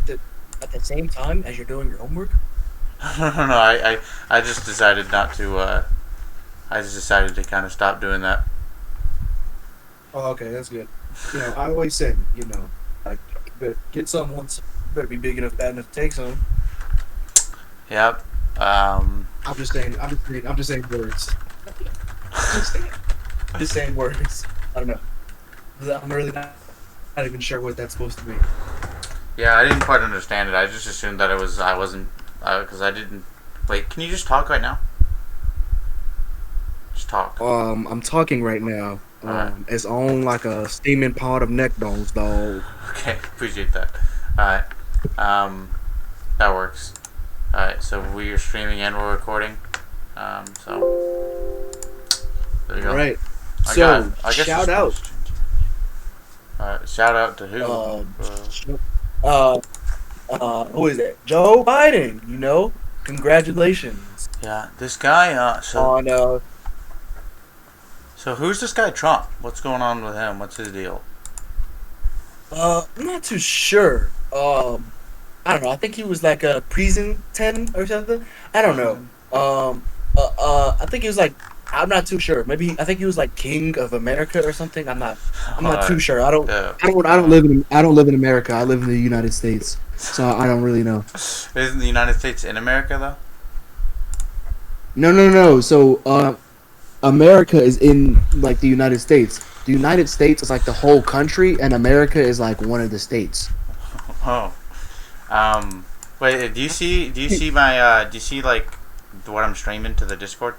at the same time as you're doing your homework? No, I just decided not to. I just decided to kind of stop doing that. Oh, okay, that's good. I always said, like, get some once. Better be big enough, bad enough to take some. Yep. Um, I'm just saying. I'm just saying words. just, saying, just saying words. I don't know. I'm really not even sure what that's supposed to mean. yeah, I didn't quite understand it. I just assumed that it was. I wasn't. Because I didn't. Wait, can you just talk right now? Just talk. I'm talking right now. Alright. It's on like a steaming pot of neck bones, dog. Okay, appreciate that. Alright. That works. Alright, so we are streaming and we're recording. So there you go. Right. I guess Shout out. Alright, shout out to who? Who is that? Joe Biden. Congratulations Yeah, this guy. on So who's this guy Trump? What's going on with him? What's his deal? I'm not too sure. I don't know. I think he was like a prison 10 or something. I don't know. I think he was like. I'm not too sure. I think he was like King of America or something. I'm not too sure. I don't live in America. I live in the United States, so I don't really know. Isn't the United States in America though? No. So America is in like the United States. The United States is like the whole country, and America is like one of the states. Oh. Wait. Do you see my? Do you see like what I'm streaming to the Discord?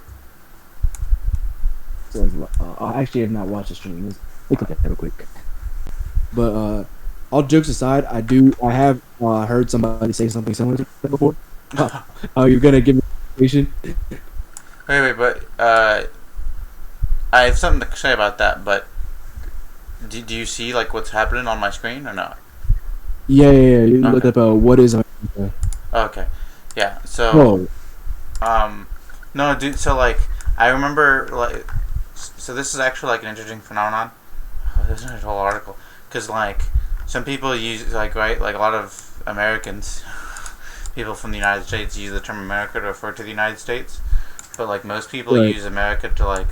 So, I actually have not watched the stream. Let's look at that real quick. But all jokes aside, I have heard somebody say something similar to that before. You're gonna give me information? Wait, but I have something to say about that. But do you see like what's happening on my screen or not? Yeah. You look up what is America. Okay, yeah. So, Oh, no, dude. So like, I remember like, so this is actually like an interesting phenomenon. Oh, there's a whole article because like some people use like right like a lot of Americans, people from the United States use the term America to refer to the United States, but like most people right. use America to like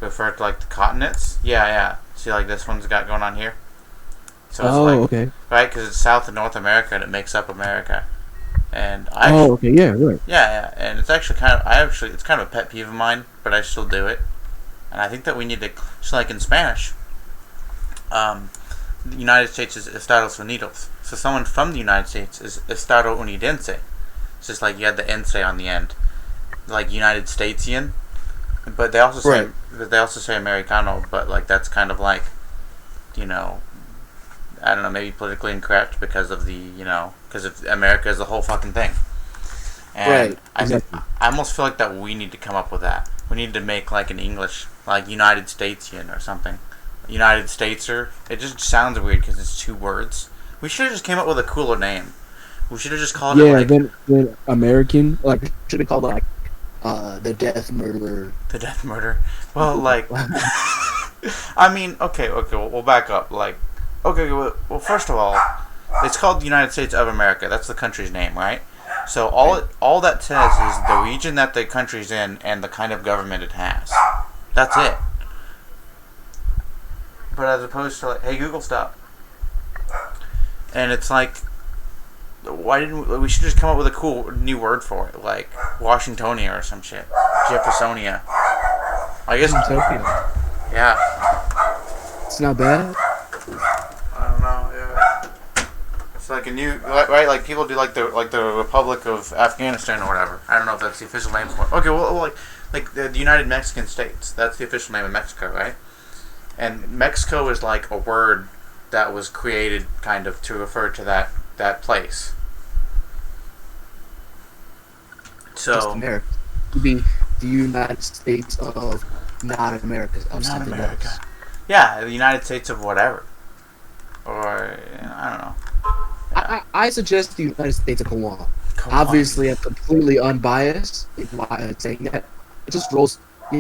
refer to like the continents. Yeah. See like this one's got going on here. So it's like Okay. right because it's South and North America and it makes up America. And Okay. Yeah. Right. yeah, and it's actually it's kind of a pet peeve of mine, but I still do it. And I think that we need to, so like in Spanish, the United States is Estados Unidos. So someone from the United States is Estado Unidense. It's just like you had the ense on the end, like United Statesian. But they also say Americano, but like that's kind of like, I don't know, maybe politically incorrect because of because of America is the whole fucking thing. And Right. Exactly. I almost feel like that we need to come up with that. We need to make like an English, like United Statesian or something. United Stateser. It just sounds weird because it's two words. We should have just came up with a cooler name. We should have just called it like then American should have called it like the Death Murderer. the Death Murder. Well, like, I mean, okay, we'll back up. Like, okay, well, first of all, it's called the United States of America. That's the country's name, right? So all that says is the region that the country's in and the kind of government it has. That's it. But as opposed to like, hey Google, stop. And it's like, why didn't we should just come up with a cool new word for it, like Washingtonia or some shit, Jeffersonia. I guess. Yeah. It's not bad. I don't know. Yeah. It's like a new right. Like people do like the Republic of Afghanistan or whatever. I don't know if that's the official name for it. Okay, well like the United Mexican States. That's the official name of Mexico, right? And Mexico is like a word that was created kind of to refer to that place. So Just America. To be the United States of not America. Of not something America. else. Yeah, the United States of whatever. Or I don't know. Yeah. I suggest the United States of Kauai. Come Obviously, I'm completely unbiased in why I'm saying that. It just rolls. We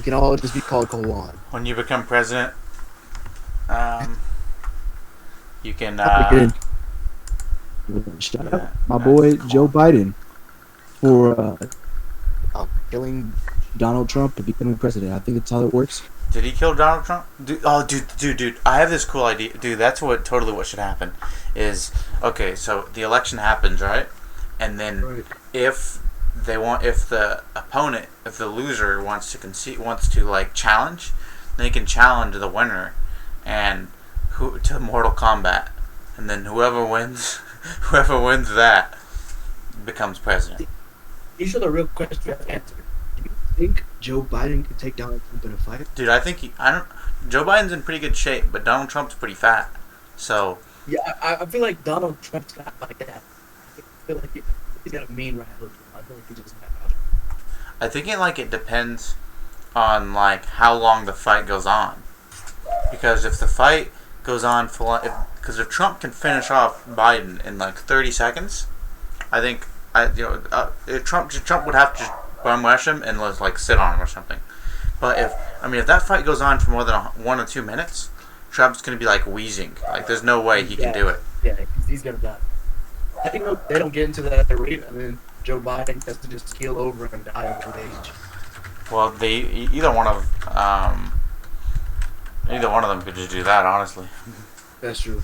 can all just be called Kauai. When you become president, you can. Shout out my boy Joe Biden for killing Donald Trump and becoming president. I think that's how it works. Did he kill Donald Trump? Dude, I have this cool idea. Dude, that's what should happen. Is okay. So the election happens, right? And then if the opponent, if the loser wants to like challenge, they can challenge the winner, and to Mortal Kombat, and then whoever wins that becomes president. These are the real questions you have to answer. Do you think Joe Biden could take Donald Trump in a fight? Dude, I think Joe Biden's in pretty good shape, but Donald Trump's pretty fat. So Yeah, I feel like Donald Trump's not like that. I feel like he's got a mean right hook. I feel like he just I think it depends on like how long the fight goes on, because if the fight goes on because if Trump can finish off Biden in like 30 seconds, I think if Trump would have to just bum rush him and like sit on him or something. But if that fight goes on for more than 1 or 2 minutes, Trump's gonna be like wheezing. Like there's no way he can do it. Yeah, he's gonna die. I think they don't get into that arena, and then Joe Biden has to just keel over and die of old age. Well, either one of them could just do that. Honestly, That's true.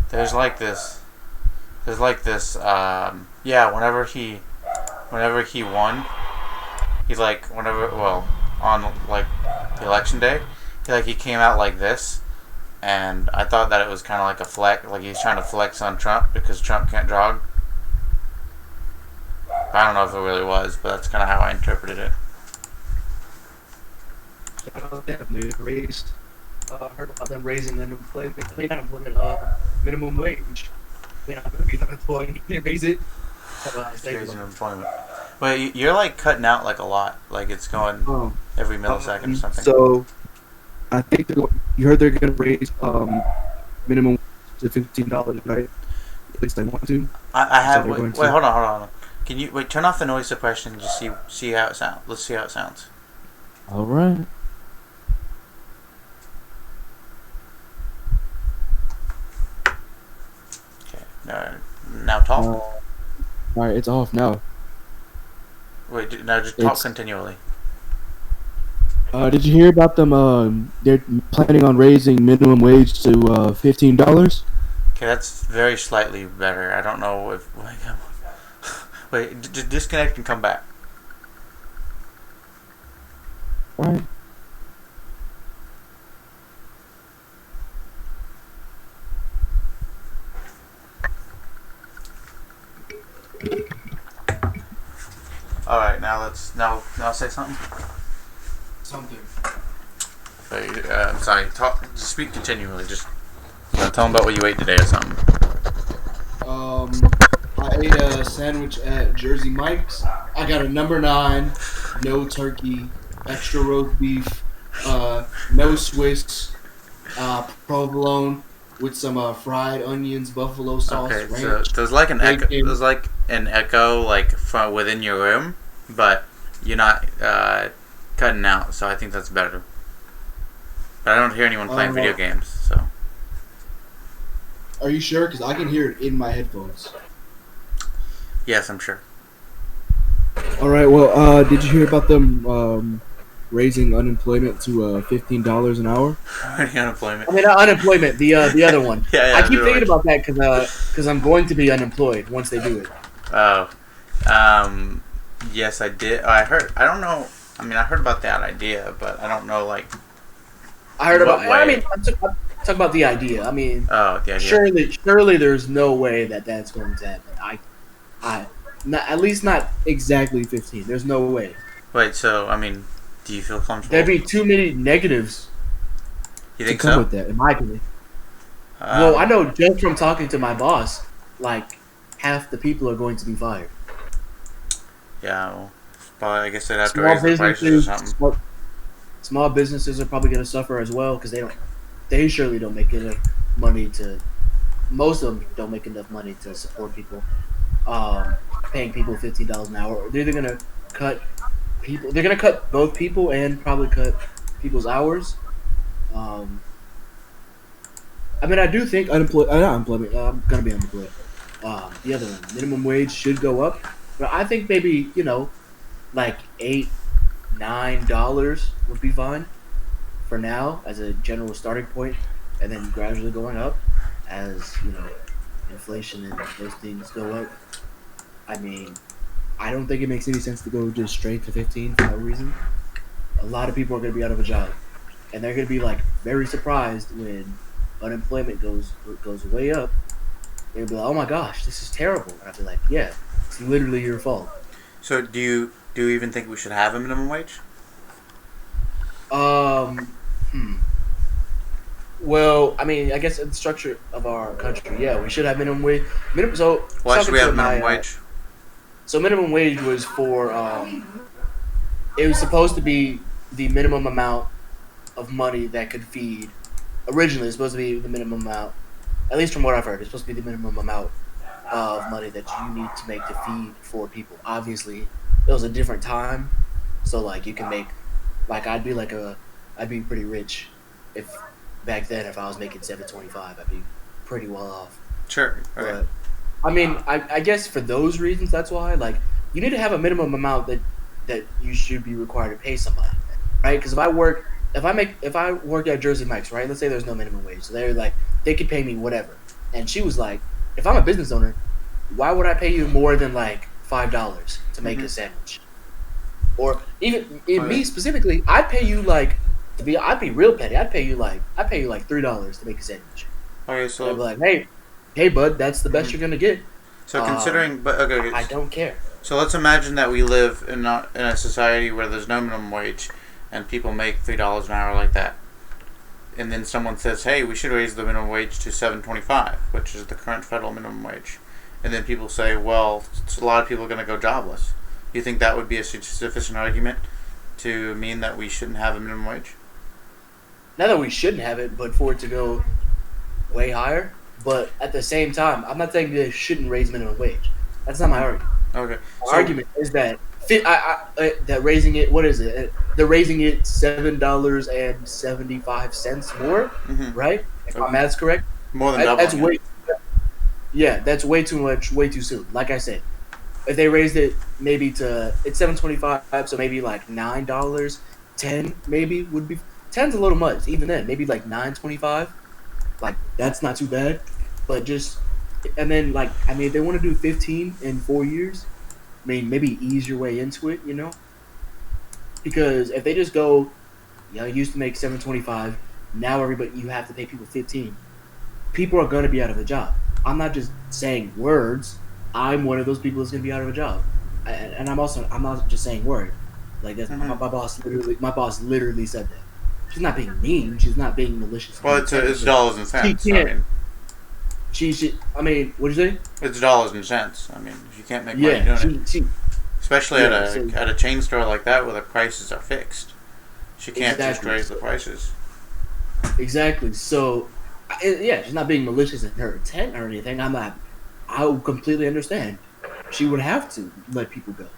there's like this. Whenever he won, he like on like the election day, he came out like this, and I thought that it was kind of like a flex, like he's trying to flex on Trump because Trump can't jog. I don't know if it really was, but that's kind of how I interpreted it. Heard about them raising unemployment minimum wage. You're not employed, you can raise it. Raising unemployment. Wait, you're like cutting out like a lot. Like it's going every millisecond or something. So I think you heard they're going to raise minimum to $15, right? At least they want to. I have. Wait, hold on. Can you turn off the noise suppression and just see how it sounds? Let's see how it sounds. All right. Okay. Now talk. All right, it's off now. Wait, now just talk continually. Did you hear about them? They're planning on raising minimum wage to $15. Okay, that's very slightly better. I don't know if. Wait, disconnect and come back. All right. All right, now say something. Something. Wait, I'm sorry. Just speak continually. Just tell them about what you ate today or something. I ate a sandwich at Jersey Mike's. I got a number 9, no turkey, extra roast beef, no Swiss, provolone with some fried onions, buffalo sauce, Okay, ranch. so there's like an echo. bacon. There's like an echo like from within your room, but you're not cutting out. So I think that's better. But I don't hear anyone playing video games. So. Are you sure? Because I can hear it in my headphones. Yes, I'm sure. All right. Well, did you hear about them raising unemployment to $15 an hour? Unemployment. I mean, not unemployment. The other one. Yeah, I keep thinking about that because I'm going to be unemployed once they do it. Oh, yes, I did. I heard. I don't know. I mean, I heard about that idea, but I don't know like. I heard about. What I way? mean, I'm talking about the idea. I mean, Oh, the idea. surely, there's no way that's going to happen. Not, at least not exactly 15. There's no way. Wait, so I mean, do you feel comfortable? There'd be too many negatives You To think come so? with that, in my opinion. Well, I know just from talking to my boss, like half the people are going to be fired. Yeah. Well, probably. I guess they'd have to Small raise the prices or businesses, something. small businesses are probably going to suffer as well because they surely don't make enough money to. Most of them don't make enough money to support people. Paying people $15 an hour. They're either going to cut people. They're going to cut both people and probably cut people's hours. I mean, I do think unemployment. I'm gonna be unemployed. The other one, minimum wage should go up, but I think maybe like $8, $9 would be fine for now as a general starting point, and then gradually going up as inflation and those things go up. I mean, I don't think it makes any sense to go just straight to 15 for no reason. A lot of people are going to be out of a job, and they're going to be like very surprised when unemployment goes way up. They'll be like, "Oh my gosh, this is terrible," and I'll be like, "Yeah, it's literally your fault." So do you even think we should have a minimum wage? Well, I mean, I guess in the structure of our country, yeah, we should have minimum wage. Why should we have minimum wage? So minimum wage was for it was supposed to be the minimum amount of money that could feed. Originally, it's supposed to be the minimum amount, at least from what I've heard, it's supposed to be the minimum amount of money that you need to make to feed 4 people. Obviously, it was a different time, so like you can make, like I'd be pretty rich if back then if I was making $7.25, I'd be pretty well off. Sure. Okay. But I mean, I guess for those reasons, that's why like you need to have a minimum amount that you should be required to pay somebody, right? Because if I work at Jersey Mike's, right? Let's say there's no minimum wage, so they're like they could pay me whatever, and she was like, if I'm a business owner, why would I pay you more than like $5 to make a sandwich? Or even me specifically, I'd pay you like I'd be real petty. I'd pay you like $3 to make a sandwich. Okay, so I'd be like, hey, bud, that's the best you're gonna get. So considering, but okay, I don't care. So let's imagine that we live in a society where there's no minimum wage, and people make $3 an hour like that, and then someone says, "Hey, we should raise the minimum wage to $7.25, which is the current federal minimum wage," and then people say, "Well, a lot of people are going to go jobless." You think that would be a sufficient argument to mean that we shouldn't have a minimum wage? Not that we shouldn't have it, but for it to go way higher. But at the same time, I'm not saying they shouldn't raise minimum wage. That's not my argument. Okay. My argument is that that raising it. What is it? They're raising it $7.75 more, right? If my math's correct. More than double. That's way. Yeah, that's way too much. Way too soon. Like I said, if they raised it maybe it's $7.25, so maybe like $9, $10 maybe would be. 10's a little much. Even then, maybe like $9.25. Like that's not too bad, but and then like I mean, if they want to do 15 in 4 years, I mean maybe ease your way into it, because if they just go, you used to make $7.25, now you have to pay people 15. People are gonna be out of a job. I'm not just saying words. I'm one of those people that's gonna be out of a job, and I'm not just saying words. Like that's my boss literally said that. She's not being mean. She's not being malicious. Well, it's dollars and cents. She can't. I mean, what'd you say? It's dollars and cents. I mean, if you can't make money doing it, especially at a chain store like that where the prices are fixed, she can't just raise the prices. Exactly. So, yeah, she's not being malicious in her intent or anything. I completely understand. She would have to let people go.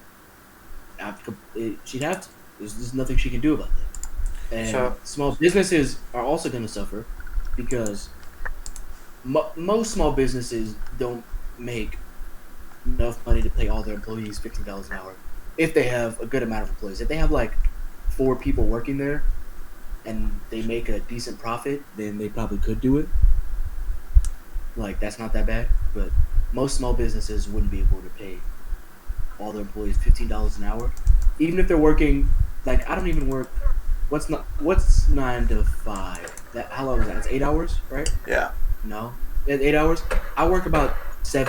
She'd have to. There's nothing she can do about that. And small businesses are also going to suffer because most small businesses don't make enough money to pay all their employees $15 an hour if they have a good amount of employees. If they have like 4 people working there and they make a decent profit, then they probably could do it. Like that's not that bad, but most small businesses wouldn't be able to pay all their employees $15 an hour, even if they're working. Like I don't even work. What's 9 to 5? How long is that? It's 8 hours, right? Yeah. No, it's 8 hours. I work about 6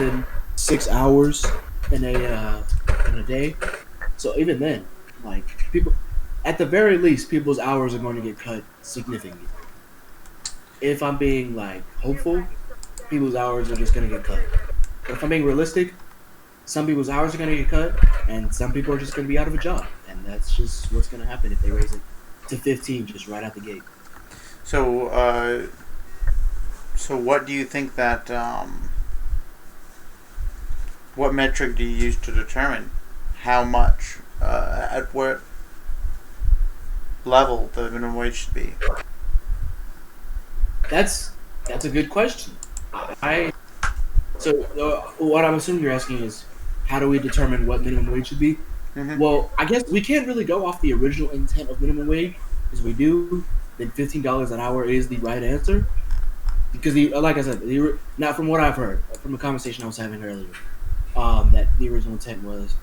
hours in a day. So even then, like people, at the very least, people's hours are going to get cut significantly. If I'm being like hopeful, people's hours are just going to get cut. But if I'm being realistic, some people's hours are going to get cut, and some people are just going to be out of a job, and that's just what's going to happen if they raise it to 15 just right out the gate. So what do you think that what metric do you use to determine how much at what level the minimum wage should be? That's a good question. So what I'm assuming you're asking is, how do we determine what minimum wage should be? Mm-hmm. Well, I guess we can't really go off the original intent of minimum wage, because we do. Then $15 an hour is the right answer, because like I said, now from what I've heard from the conversation I was having earlier, that the original intent was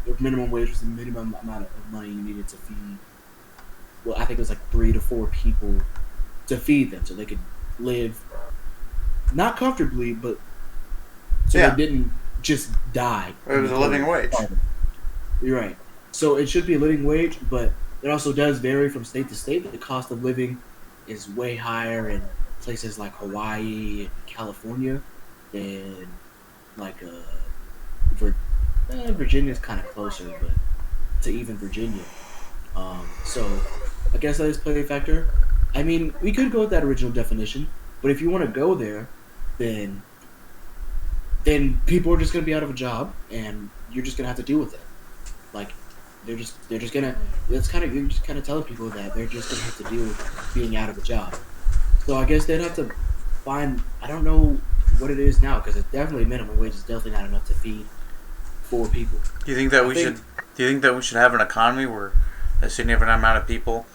the minimum wage was the minimum amount of money you needed to feed. Well, I think it was like 3 to 4 people to feed them, so they could live not comfortably, but so Yeah. they didn't just die. It was a living wage. You're right. So it should be a living wage, but it also does vary from state to state. The cost of living is way higher in places like Hawaii and California than like Virginia's kind of closer, but to even Virginia. So I guess that is play a factor. I mean, we could go with that original definition, but if you want to go there, then people are just gonna be out of a job, and you're just gonna have to deal with it. Like, they're just gonna. You're just kind of telling people that they're just gonna have to deal with being out of a job. So I guess they'd have to find. I don't know what it is now, because it's definitely minimum wage is definitely not enough to feed 4 people. Do you think that Do you think that we should have an economy where a significant amount of people,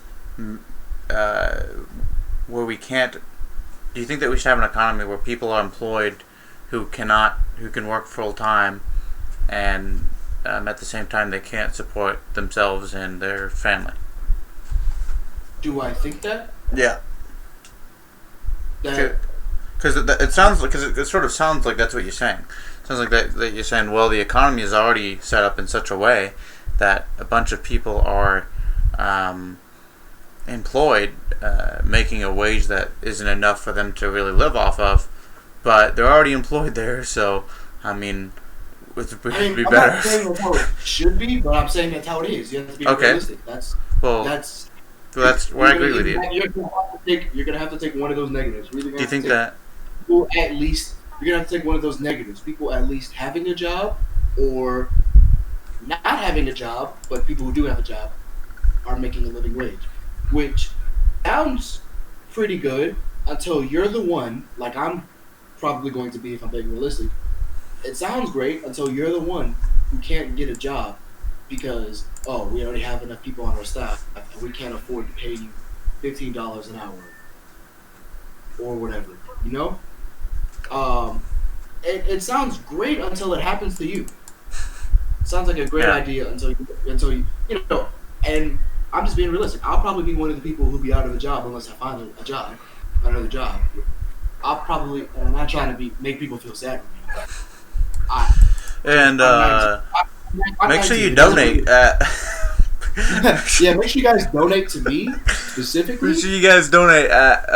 where we can't? Do you think that we should have an economy where people are employed who can work full time, and at the same time they can't support themselves and their family? Do I think that? Yeah. That Because it sounds like, it sort of sounds like that's what you're saying. It sounds like that you're saying, well, the economy is already set up in such a way that a bunch of people are employed, making a wage that isn't enough for them to really live off of, but they're already employed there. So, I mean, it would be I'm better. not saying that's how it should be, but I'm saying that's how it is. You have to be Okay. realistic. That's where I agree with you. You're gonna have to take one of those negatives. Do you think that? People at least you're gonna have to take one of those negatives. People at least having a job, or not having a job, but people who do have a job are making a living wage, which sounds pretty good until you're the one, like I'm probably going to be if I'm being realistic. It sounds great until you're the one who can't get a job because, we already have enough people on our staff and we can't afford to pay you $15 an hour or whatever, you know? It sounds great until it happens to you. It sounds like a great idea until you know, and I'm just being realistic. I'll probably be one of the people who'll be out of a job unless I find another job. And I'm not trying to make people feel sad for me. Make sure you donate. Yeah, make sure you guys donate to me specifically. Make sure you guys donate at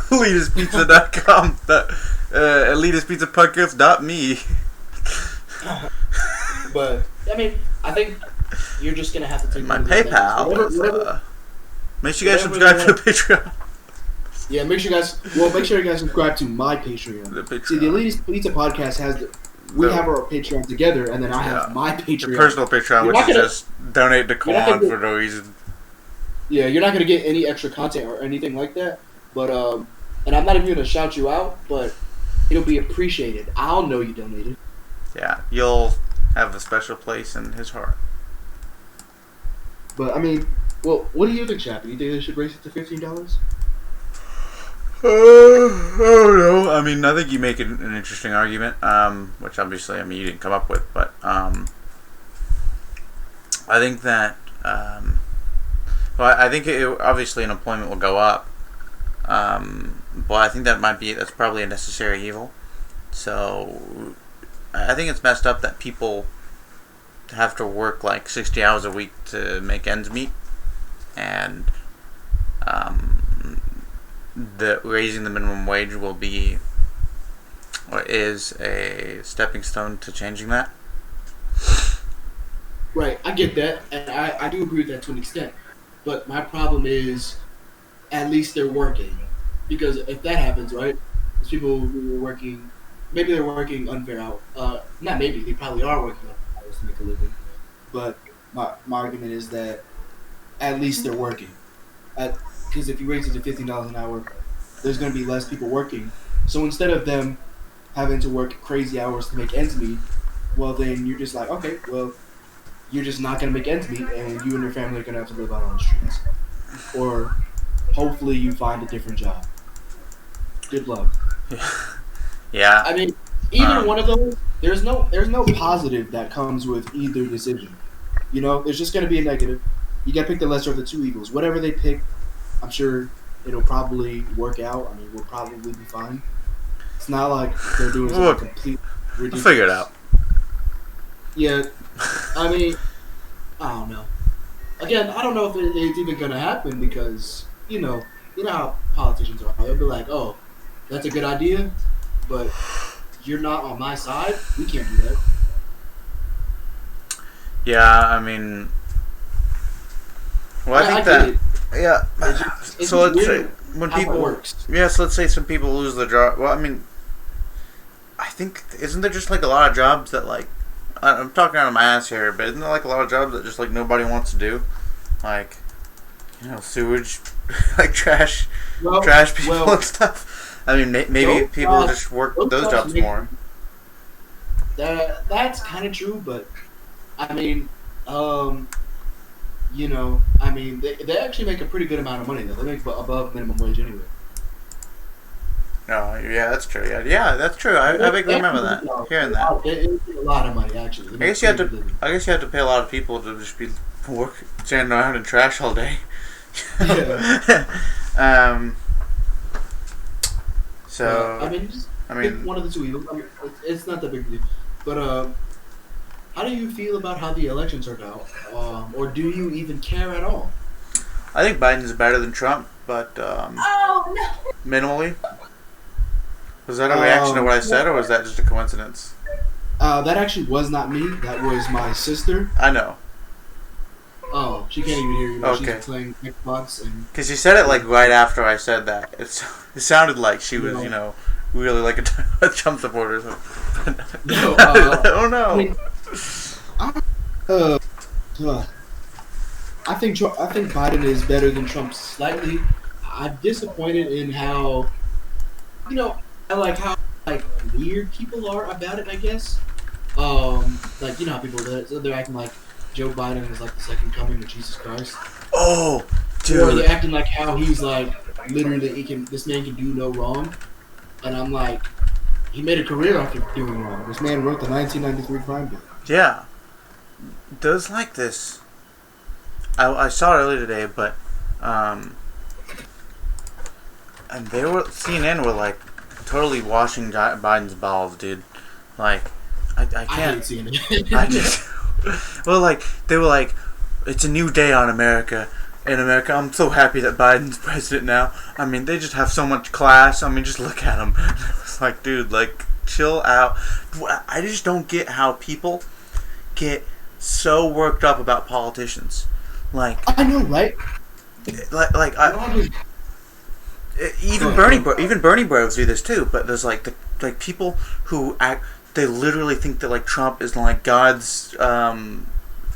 elitispizza.com. elitispizzapodcast.me. But I mean, I think you're just gonna have to take my one of those PayPal. whatever, make sure you guys subscribe to the Patreon. Yeah, make sure you guys subscribe to my Patreon. The Patreon. See, the Elitist Pizza Podcast has we have our Patreon together, and then I have my Patreon. Your personal Patreon, which is just donate to Kwan for no reason. Yeah, you're not gonna get any extra content or anything like that. But and I'm not even gonna shout you out, but it'll be appreciated. I'll know you donated. Yeah, you'll have a special place in his heart. But I mean, well, what do you think, Chappie? You think they should raise it to $15? I don't know. I mean, I think you make an interesting argument, which obviously, I mean, you didn't come up with, but I think that, I think obviously unemployment will go up, but I think that's probably a necessary evil. So, I think it's messed up that people have to work like 60 hours a week to make ends meet, and raising the minimum wage will be, or is, a stepping stone to changing that. Right, I get that, and I do agree with that to an extent. But my problem is, at least they're working. Because if that happens, right, there's people who are working, maybe they're working unfair hours. Not maybe, they probably are working unfair hours to make a living. But my argument is that at least they're working. Because if you raise it to $15 an hour, there's going to be less people working. So instead of them having to work crazy hours to make ends meet, well then you're just like, okay, well, you're just not gonna make ends meet, and you and your family are gonna have to live out on the streets, or hopefully you find a different job. Good luck. Yeah. I mean, either one of those, there's no positive that comes with either decision. You know, there's just gonna be a negative. You gotta pick the lesser of the two evils. Whatever they pick, I'm sure it'll probably work out. I mean, we'll probably be fine. It's not like they're doing something completely ridiculous. We'll figure it out. Yeah, I mean, I don't know. Again, I don't know if it's even gonna happen because you know how politicians are. They'll be like, "Oh, that's a good idea, but you're not on my side. We can't do that." Yeah, I mean, well, I think that. Yeah. It's So let's say weird when how it people. works. Yeah, so let's say some people lose their job. Well, I mean, I think isn't there just like a lot of jobs that like I'm talking out of my ass here, but isn't there like a lot of jobs that just like nobody wants to do, like sewage, like trash people and stuff. I mean, maybe people just work those jobs more. That's kind of true, but I mean, I mean, they actually make a pretty good amount of money though. They make above minimum wage anyway. No, yeah, that's true. Yeah, that's true. I vaguely remember that. Hearing that. It's a lot of money actually. I guess you have to pay a lot of people to just be standing around in trash all day. Yeah. So I mean, pick one of the two evils. I mean, it's not that big a deal. But how do you feel about how the elections turned out, or do you even care at all? I think Biden's better than Trump, but minimally. Was that a reaction to what I said, or was that just a coincidence? That actually was not me. That was my sister. I know. Oh, she can't even hear you. Okay. She's playing Xbox and. Because she said it like right after I said that. It sounded like she was, really like a Trump supporter. So. No, oh no. I think Biden is better than Trump slightly. I'm disappointed in how, I like how weird people are about it. I guess, how people they're acting like Joe Biden is like the second coming of Jesus Christ. Oh, dude. Or they're acting like how he's like literally this man can do no wrong, and I'm like, he made a career after doing wrong. This man wrote the 1993 crime bill. Yeah, there's like this. I saw it earlier today, but and CNN were like totally washing Biden's balls, dude. Like, I can't. I hate CNN. I just. Well, like, they were like, it's a new day on America. In America, I'm so happy that Biden's president now. I mean, they just have so much class. I mean, just look at them. It's like, dude, like, chill out. I just don't get how people get so worked up about politicians. Like, I know, right? Even Bernie bros do this too. But there's like people who act. They literally think that like Trump is like God's.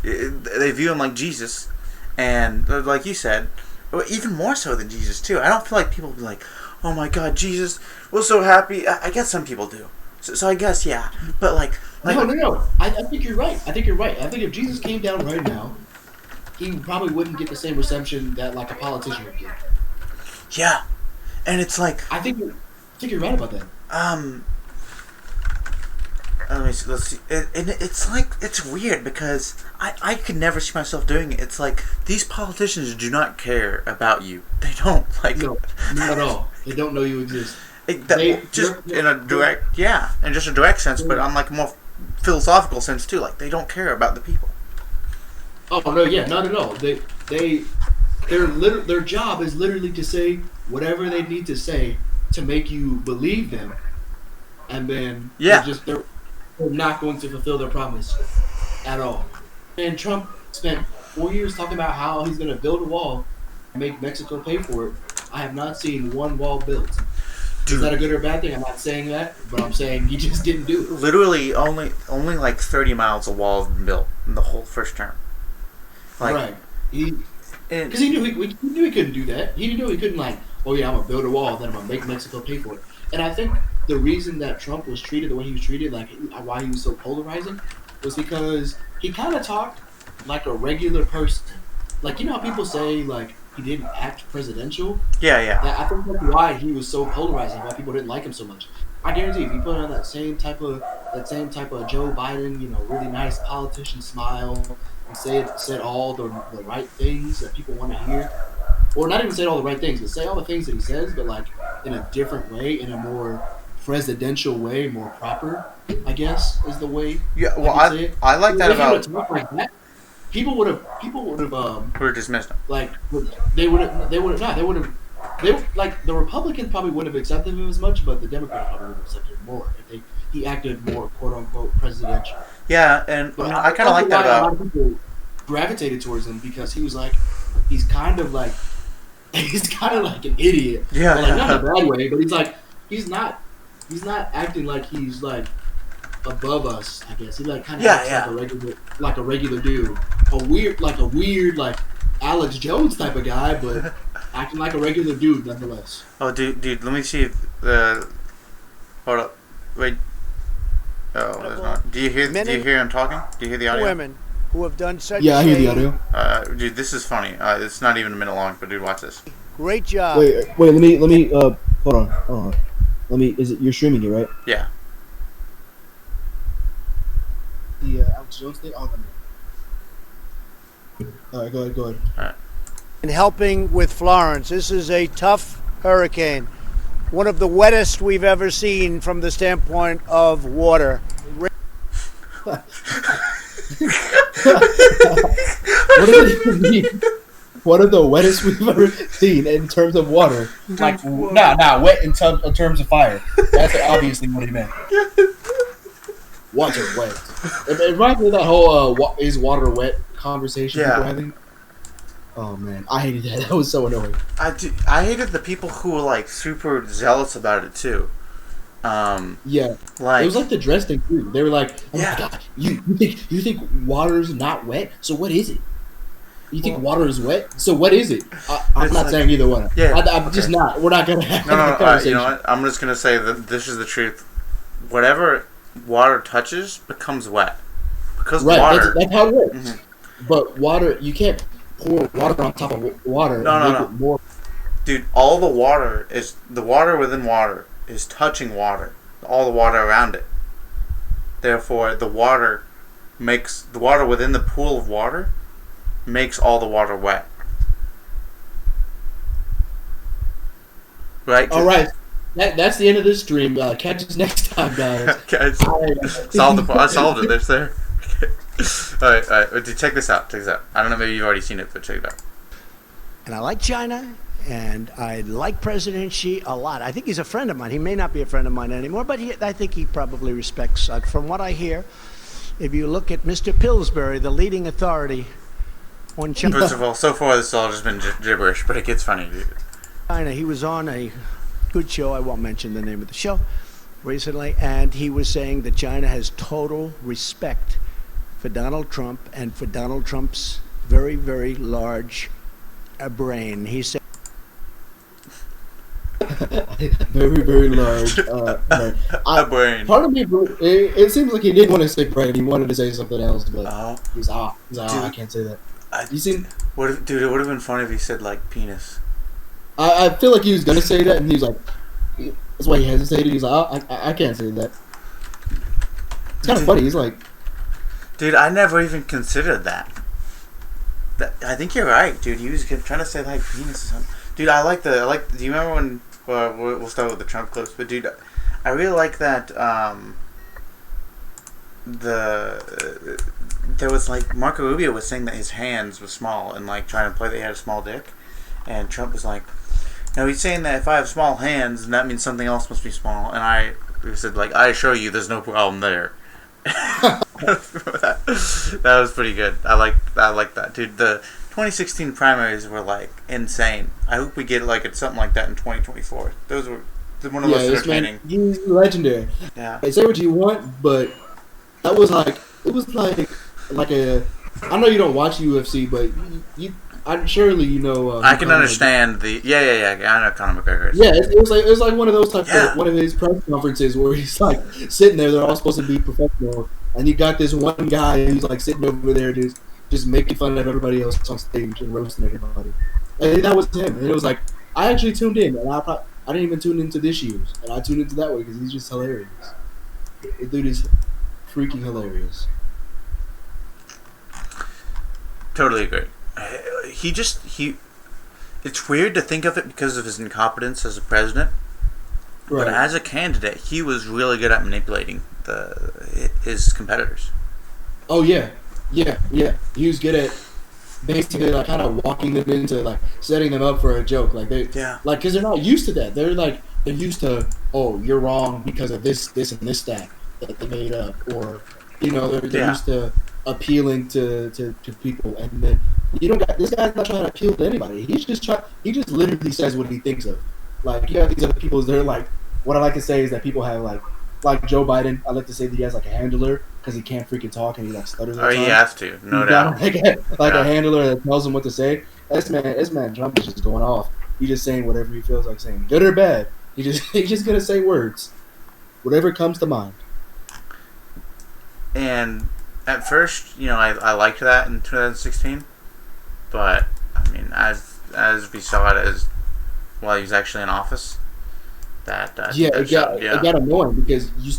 They view him like Jesus, and like you said, even more so than Jesus too. I don't feel like people be like, "Oh my God, Jesus was so happy." I guess some people do. So I guess yeah, but like no. I think you're right. I think if Jesus came down right now, he probably wouldn't get the same reception that like a politician would get. Yeah, and it's like I think you're right about that. Let's see. It's like it's weird because I could never see myself doing it. It's like these politicians do not care about you. They don't like. No, not at all. They don't know you exist. In a direct sense, but on like a more philosophical sense too. Like they don't care about the people. Oh no, yeah, not at all. Their job is literally to say whatever they need to say to make you believe them, and then they're not going to fulfill their promise at all. And Trump spent 4 years talking about how he's going to build a wall and make Mexico pay for it. I have not seen one wall built. Dude. Is that a good or a bad thing? I'm not saying that, but I'm saying he just didn't do it. Literally, only like 30 miles of wall has been built in the whole first term. Like, right. Because he knew he couldn't do that. He knew he couldn't I'm going to build a wall, then I'm going to make Mexico pay for it. And I think the reason that Trump was treated the way he was treated, like why he was so polarizing, was because he kind of talked like a regular person. Like, you know how people say like he didn't act presidential? Yeah. I think that's why he was so polarizing. Why people didn't like him so much. I guarantee if you put on that same type of Joe Biden, really nice politician smile, and said all the right things that people want to hear, or not even say all the right things, but say all the things that he says, but like in a different way, in a more presidential way, more proper, I guess is the way. Yeah, well, I like that about. Like that, people would have Would have dismissed him. like they would have like the Republicans probably wouldn't have accepted him as much, but the Democrats probably would have accepted him more if he acted more quote unquote presidential. Yeah, and But I kind of like that a lot about. of people gravitated towards him because he was like he's kind of like an idiot. Yeah, but like, not in a bad way, but he's not acting like he's like above us, I guess. He like kind of acts like a regular dude. A weird like Alex Jones type of guy, but acting like a regular dude nonetheless. Oh, dude, let me see if hold up, wait. Oh, there's not. Do you hear him talking? Do you hear the audio? Women who have done such Yeah, I hear the audio. Dude, this is funny. It's not even a minute long, but dude, watch this. great job. Wait, let me hold on. You're streaming it, right? Yeah. The Alex Jones thing? Oh, alright, go ahead. In helping with Florence, this is a tough hurricane. One of the wettest we've ever seen from the standpoint of water. What does it even mean? One of the wettest we've ever seen in terms of water. Like, wet in terms of fire. That's obviously what he meant. Water wet. It reminds me of that whole is water wet conversation people were having. Oh man, I hated that. That was so annoying. I hated the people who were like super zealous about it too. Yeah, like it was like the dress thing too. They were like, "Oh my god, you think water's not wet? So what is it? You think water is wet? So what is it?" I'm not saying either one. Yeah, I'm just not. We're not gonna have No. a conversation. You know what? I'm just gonna say that this is the truth. Whatever water touches becomes wet because water. That's how it works. Mm-hmm. But water, you can't pour water on top of water. No. It more. Dude, all the water within water is touching water. All the water around it. Therefore, the water within the pool of water makes all the water wet. Right? All right. That's the end of this stream. Catch us next time, guys. I solved it. It's there. All right. Dude, check this out. I don't know. Maybe you've already seen it, but check it out. And I like China, and I like President Xi a lot. I think he's a friend of mine. He may not be a friend of mine anymore, but I think he probably respects. From what I hear, if you look at Mr. Pillsbury, the leading authority on China. First of all, so far this has all just been gibberish, but it gets funny, dude. China, he was on a good show. I won't mention the name of the show recently, and he was saying that China has total respect for Donald Trump and for Donald Trump's very, very large brain. He said, very, very large brain. Part of me, it seems like he didn't want to say brain. He wanted to say something else, but he's I can't say that. You seen? Dude, it would have been funny if he said like penis. I feel like he was gonna say that, and he was like, that's why he hesitated. He's like, I can't say that. It's kind of funny. He's like, dude, I never even considered that. I think you're right, dude. He was trying to say like penis or something. Dude, I like. Do you remember when? We'll start with the Trump clips, but dude, I really like that. There was like Marco Rubio was saying that his hands were small and like trying to play that he had a small dick, and Trump was like, no, he's saying that if I have small hands, then that means something else must be small, and we said like, I assure you, there's no problem there. that was pretty good. I like that, dude. The 2016 primaries were like insane. I hope we get like something like that in 2024. Those were one of the most entertaining. Man, he's legendary. Yeah. Say what you want, but it was like a. I know you don't watch UFC, but I'm surely you know. I can understand the yeah. I know Conor McGregor. Yeah, it was like one of those types of one of his press conferences where he's like sitting there. They're all supposed to be professional, and you got this one guy who's like sitting over there just making fun of everybody else on stage and roasting everybody. And that was him. And it was like I actually tuned in, and I didn't even tune into this year's, and I tuned into that way because he's just hilarious. The dude is freaking hilarious. Totally agree. It's weird to think of it because of his incompetence as a president. Right. But as a candidate, he was really good at manipulating his competitors. Oh yeah. He was good at basically like kind of walking them into like setting them up for a joke. Like because they're not used to that. They're used to, oh, you're wrong because of this and this stat that they made up, or they're used to appealing to people, and then this guy's not trying to appeal to anybody. He just literally says what he thinks of. Like you have these other people, they're like, what I like to say is that people have like Joe Biden. I like to say that he has like a handler because he can't freaking talk and he like stutters. Oh, he has to, no doubt. A handler that tells him what to say. This man Trump is just going off. He's just saying whatever he feels like saying, good or bad. He's just gonna say words, whatever comes to mind. And at first, I liked that in 2016, but I mean, as we saw it as while he was actually in office, it got annoying because he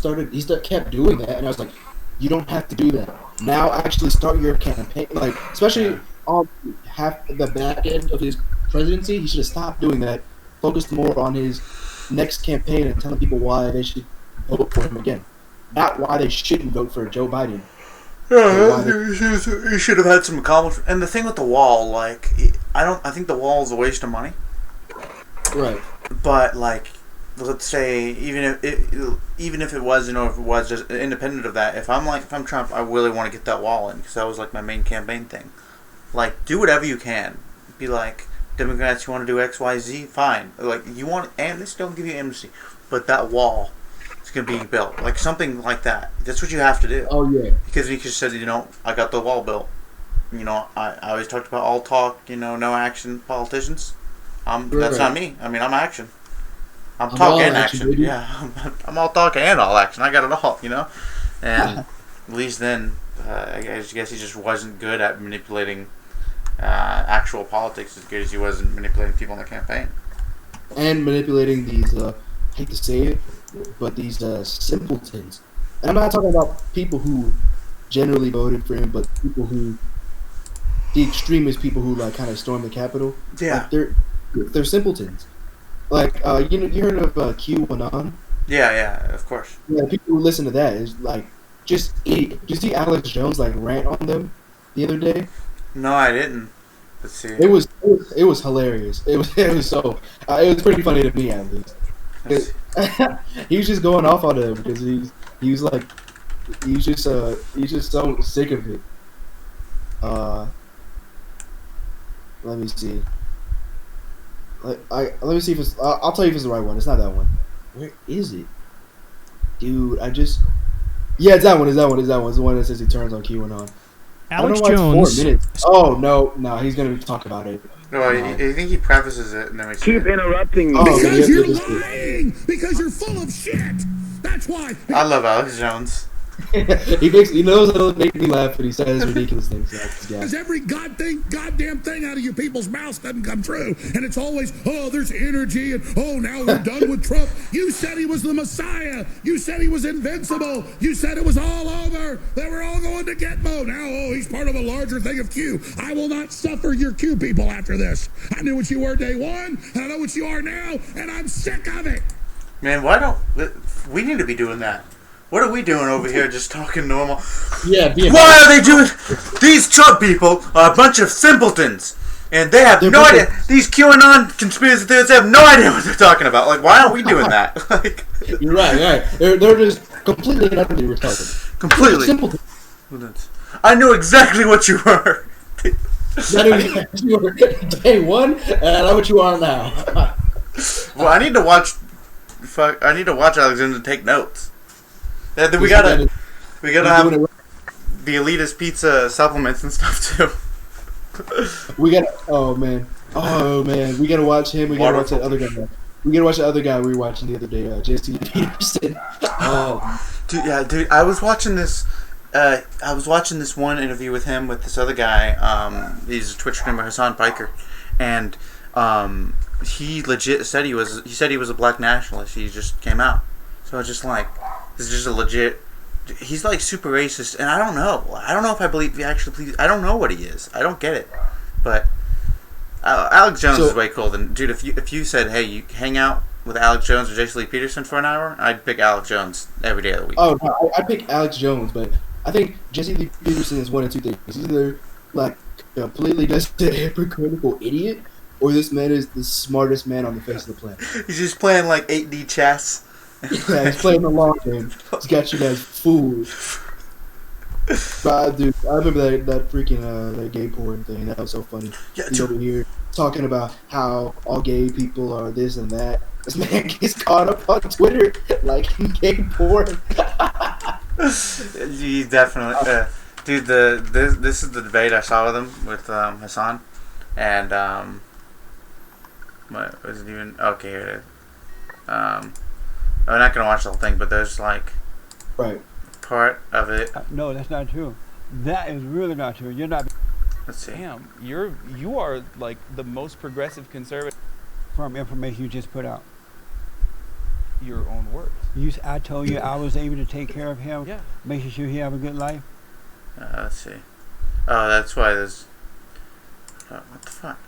kept doing that, and I was like, you don't have to do that now. Actually, start your campaign, like especially on half the back end of his presidency. He should have stopped doing that. Focused more on his next campaign and telling people why they should vote for him again, not why they shouldn't vote for Joe Biden. Yeah, he should have had some accomplishment. And the thing with the wall, I think the wall is a waste of money. Right. But let's say even if it was, if it was just independent of that, if I'm Trump, I really want to get that wall in because that was like my main campaign thing. Do whatever you can. Be like, Democrats, you want to do X, Y, Z, fine. You want amnesty, don't give you amnesty, but that wall. Going to be built, something like that. That's what you have to do. Oh yeah. Because he just said, I got the wall built. I always talked about all talk, no action politicians. That's not me. I mean, I'm action. I'm talk and action. Yeah, I'm all talk and all action. I got it all. And at least then, I guess he just wasn't good at manipulating actual politics as good as he was in manipulating people in the campaign. And manipulating these, I hate to say it, but these simpletons. And I'm not talking about people who generally voted for him, but people the extremist people who kind of stormed the Capitol. Yeah, they're simpletons. You heard of QAnon? Yeah, of course. Yeah, people who listen to that is just idiot. Did you see Alex Jones rant on them the other day? No, I didn't. Let's see. It was hilarious. It was pretty funny to me at least. He was just going off on him because he's just so sick of it. Let me see. Let me see if it's. I'll tell you if it's the right one. It's not that one. Where is it, dude? Yeah, it's that one. It's the one that says he turns on QAnon. Alex I don't know why it's 4 Jones. minutes. Oh no, he's gonna talk about it. No, I think he prefaces it and then we Keep interrupting me. Oh, Because yeah, you're yeah, lying! Because you're full of shit! That's why! I love Alex Jones. he knows how to make me laugh, and he says ridiculous things. Because every goddamn thing out of you people's mouths doesn't come true. And it's always, oh, there's energy, and oh, now we're done with Trump. You said he was the Messiah. You said he was invincible. You said it was all over. That we're all going to Gitmo. Now, oh, he's part of a larger thing of Q. I will not suffer your Q people after this. I knew what you were day one, and I know what you are now, and I'm sick of it. Man, why don't we need to be doing that? What are we doing over here just talking normal? Yeah, why are they doing... These Trump people are a bunch of simpletons. And they have no idea. These QAnon conspiracy theorists have no idea what they're talking about. Why aren't we doing that? You're right. They're just completely and utterly retarded. Completely. Simpletons. I know exactly what you were. You were day one, and I know what you are now. Well, I need to watch Alexander take notes. We gotta have the elitist pizza supplements and stuff too. We got. Oh man. We gotta watch him. We gotta watch that other guy. We gotta watch the other guy we were watching the other day. Jesse Peterson. Dude. I was watching this. I was watching this one interview with him with this other guy. He's a Twitch streamer, Hassan Piker, and he legit said he was. He said he was a black nationalist. He just came out. So it's just like, this is just a legit. He's like super racist, and I don't know. I don't know if I believe he actually believes. I don't know what he is. I don't get it. But Alex Jones is way cool. Than dude. If you said, hey, you hang out with Alex Jones or Jason Lee Peterson for an hour, I'd pick Alex Jones every day of the week. Oh no, I pick Alex Jones, but I think Jesse Lee Peterson is one of two things. He's either like completely just a hypocritical idiot, or this man is the smartest man on the face of the planet. He's just playing like 8D chess. Yeah, he's playing the long game. He's got you guys fooled. But dude, I remember that freaking that gay porn thing. That was so funny. Yeah, he's over here talking about how all gay people are this and that. This man gets caught up on Twitter like gay porn. He definitely, dude. This is the debate I saw with him with Hassan, and what was it even? Okay, here it is. I'm not gonna watch the whole thing, but there's like part of it. No, that's not true. That is really not true. You're not. Let's see. Damn, you are like the most progressive conservative. From information you just put out. Your own words. I told you I was able to take care of him. Yeah. Making sure he have a good life. Let's see. Oh, that's why there's. What the fuck?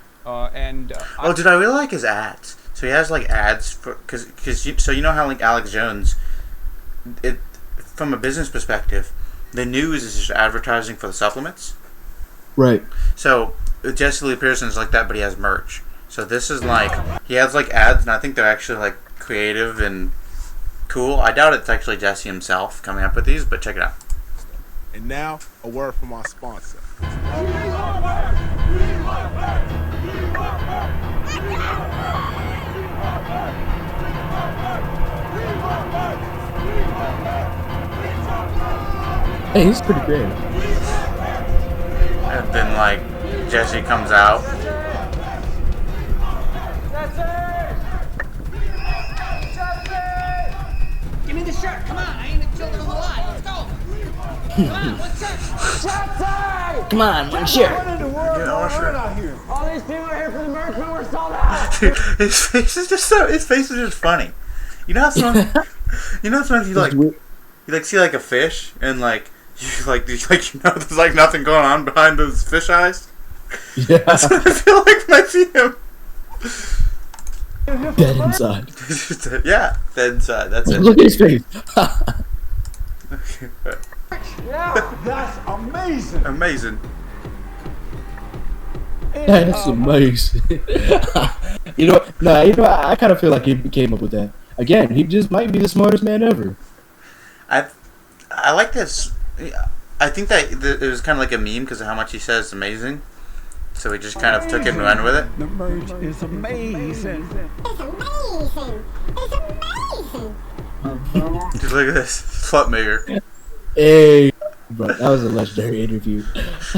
Dude, I really like his ads. So he has like ads for so you know how like Alex Jones, from a business perspective, the news is just advertising for the supplements. Right. So Jesse Lee Pearson is like that, but he has merch. So this is like he has like ads, and I think they're actually like creative and cool. I doubt it's actually Jesse himself coming up with these, but check it out. And now a word from our sponsor. Hey, he's pretty great. And then like Jesse comes out. Give me the shirt. Come on, I ain't the children of the light. Let's go. Come on, one shirt. Come on, one shirt. All these people are here for the merch, but we're sold out. Dude, his face is just funny. You know how sometimes you see like a fish and like you there's like nothing going on behind those fish eyes. Yeah. That's what I feel like when I see him. Dead inside. Yeah, dead inside. That's it. Look at his face. Yeah, that's amazing. Amazing. That's amazing. You know what? I kind of feel like he came up with that. Again, he just might be the smartest man ever. I like this. I think that it was kind of like a meme because of how much he says amazing. So we just kind of took it and ran with it. The merch is amazing. It's amazing. It's amazing. Just look at this slut maker. Hey, bro, that was a legendary interview.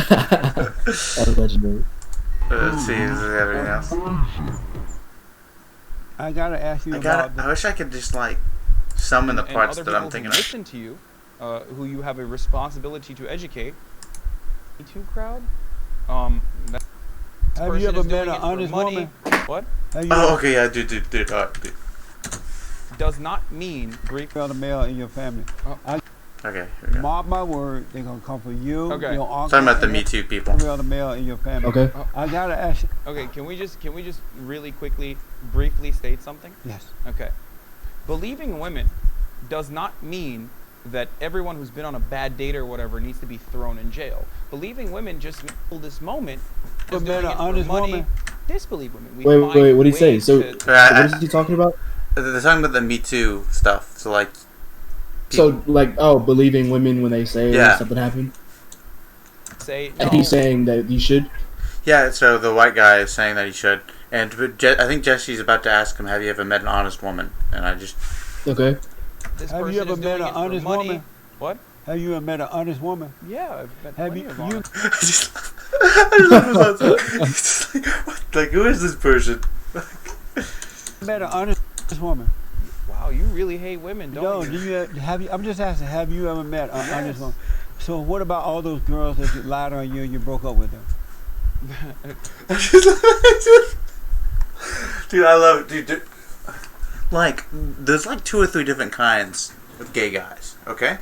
That was legendary. Let's see, is there everything else? I gotta ask you I wish I could just like summon the parts that I'm thinking of. Listen to you, who you have a responsibility to educate. Me Too crowd. Have you ever met an honest woman? What? Okay, yeah, dude. Does not mean brief. The male in your family. Okay, here we go. Mark my word, they're gonna come for you. Okay. Your uncle, Talking about the Me Too people. every other male in your family. Okay. I gotta ask you. Okay, can we just really quickly, briefly state something? Yes. Okay. Believing women does not mean that everyone who's been on a bad date or whatever needs to be thrown in jail. Believing women just means this moment. But is men doing are it for honest money. woman. Disbelieve women. We Wait, find what did he say? ways So, to- what is he talking about? They're talking about the Me Too stuff. So like, So, like, believing women when they say something happened? say And no. he's saying that you should? yeah. So the white guy is saying that he should, and I think Jesse's about to ask him, "Have you ever met an honest woman?" And I just Okay. This Have person you ever is met doing an it for honest money. woman? What? Have you ever met an honest woman? Yeah, I've met Have plenty you? of You honest- I just love his outside. He's just like, what? Like, who is this person? Met an honest woman. Wow, you really hate women, don't you? I'm just asking, have you ever met an honest woman? So what about all those girls that lied on you and you broke up with them? Dude, I love it, dude. Like, there's like 2 or 3 different kinds of gay guys. Okay,